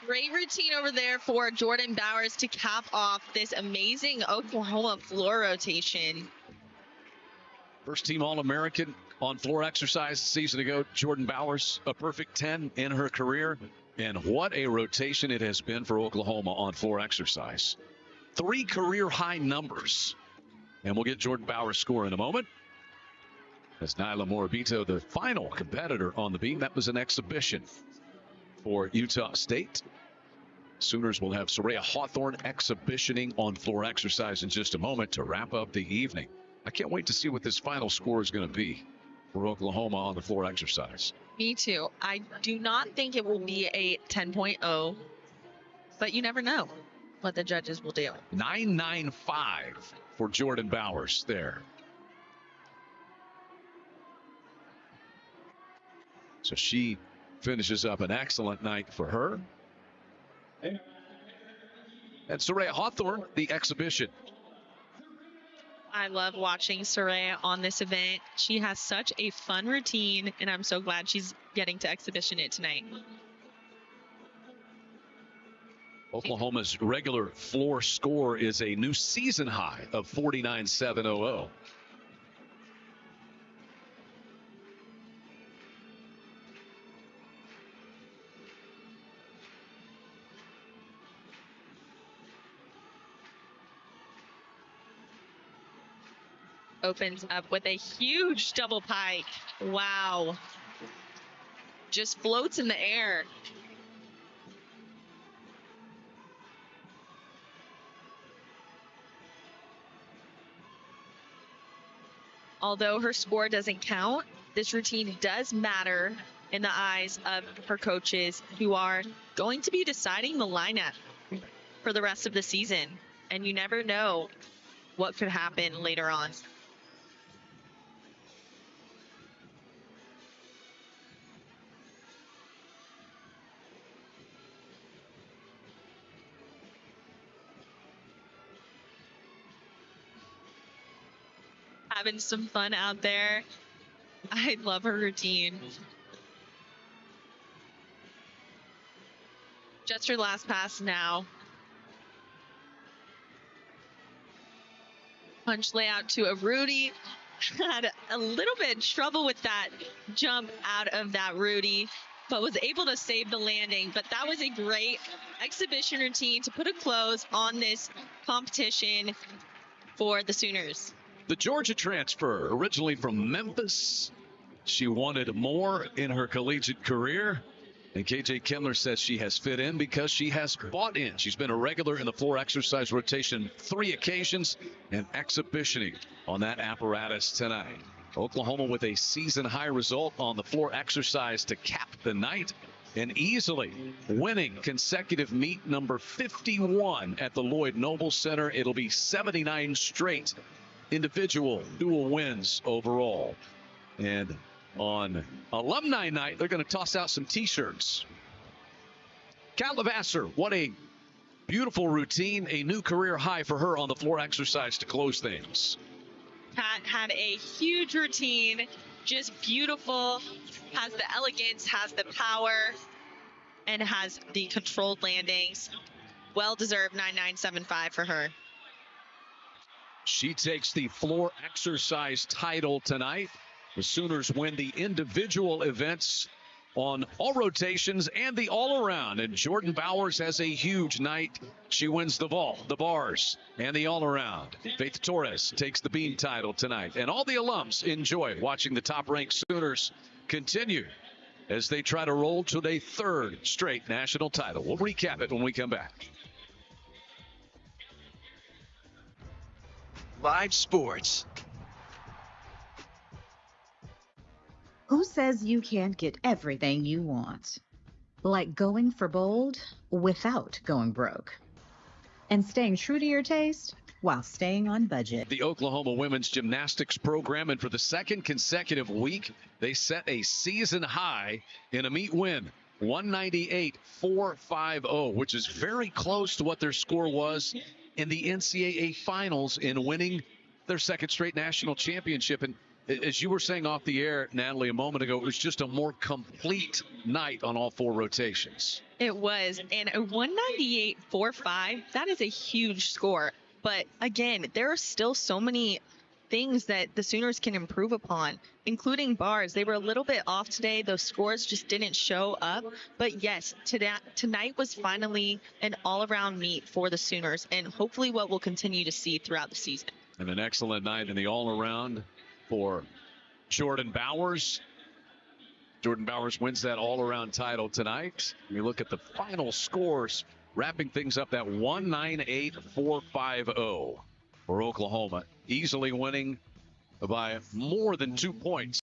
Great routine over there for Jordan Bowers to cap off this amazing Oklahoma floor rotation. First team All-American on floor exercise a season ago. Jordan Bowers, a perfect 10 in her career. And what a rotation it has been for Oklahoma on floor exercise. 3 career high numbers. And we'll get Jordan Bowers' score in a moment. As Nyla Morabito, the final competitor on the beam. That was an exhibition for Utah State. Sooners will have Soraya Hawthorne exhibitioning on floor exercise in just a moment to wrap up the evening. I can't wait to see what this final score is going to be for Oklahoma on the floor exercise. Me too. I do not think it will be a 10.0, but you never know what the judges will do. 9.95 for Jordan Bowers there. So she finishes up an excellent night for her. And Soraya Hawthorne, the exhibition. I love watching Soraya on this event. She has such a fun routine, and I'm so glad she's getting to exhibition it tonight. Oklahoma's regular floor score is a new season high of 49.700. Opens up with a huge double pike. Wow. Just floats in the air. Although her score doesn't count, this routine does matter in the eyes of her coaches, who are going to be deciding the lineup for the rest of the season. And you never know what could happen later on. Having some fun out there. I love her routine. Just her last pass now. Punch layout to a Rudy. Had a little bit of trouble with that jump out of that Rudy, but was able to save the landing. But that was a great exhibition routine to put a close on this competition for the Sooners. The Georgia transfer, originally from Memphis. She wanted more in her collegiate career. And KJ Kindler says she has fit in because she has bought in. She's been a regular in the floor exercise rotation 3 occasions and exhibitioning on that apparatus tonight. Oklahoma with a season high result on the floor exercise to cap the night and easily winning consecutive meet number 51 at the Lloyd Noble Center. It'll be 79 straight individual dual wins overall. And on alumni night, they're going to toss out some t-shirts. Kat Levasseur, what a beautiful routine, a new career high for her on the floor exercise to close things. Kat had a huge routine, just beautiful, has the elegance, has the power, and has the controlled landings. Well-deserved 9.975 for her. She takes the floor exercise title tonight. The Sooners win the individual events on all rotations and the all-around. And Jordan Bowers has a huge night. She wins the vault, the bars, and the all-around. Faith Torres takes the beam title tonight. And all the alums enjoy watching the top-ranked Sooners continue as they try to roll to their third straight national title. We'll recap it when we come back. Live sports. Who says you can't get everything you want? Like going for bold without going broke. And staying true to your taste while staying on budget. The Oklahoma women's gymnastics program, and for the second consecutive week, they set a season high in a meet win. 198-450, which is very close to what their score was in the NCAA finals in winning their second straight national championship. And as you were saying off the air, Natalie, a moment ago, it was just a more complete night on all four rotations. It was. And a 198.45, that is a huge score. But again, there are still so many things that the Sooners can improve upon, including bars. They were a little bit off today. Those scores just didn't show up. But yes, tonight was finally an all-around meet for the Sooners, and hopefully what we'll continue to see throughout the season. And an excellent night in the all-around for Jordan Bowers. Jordan Bowers wins that all-around title tonight. We look at the final scores, wrapping things up at 198-450 for Oklahoma, easily winning by more than 2 points.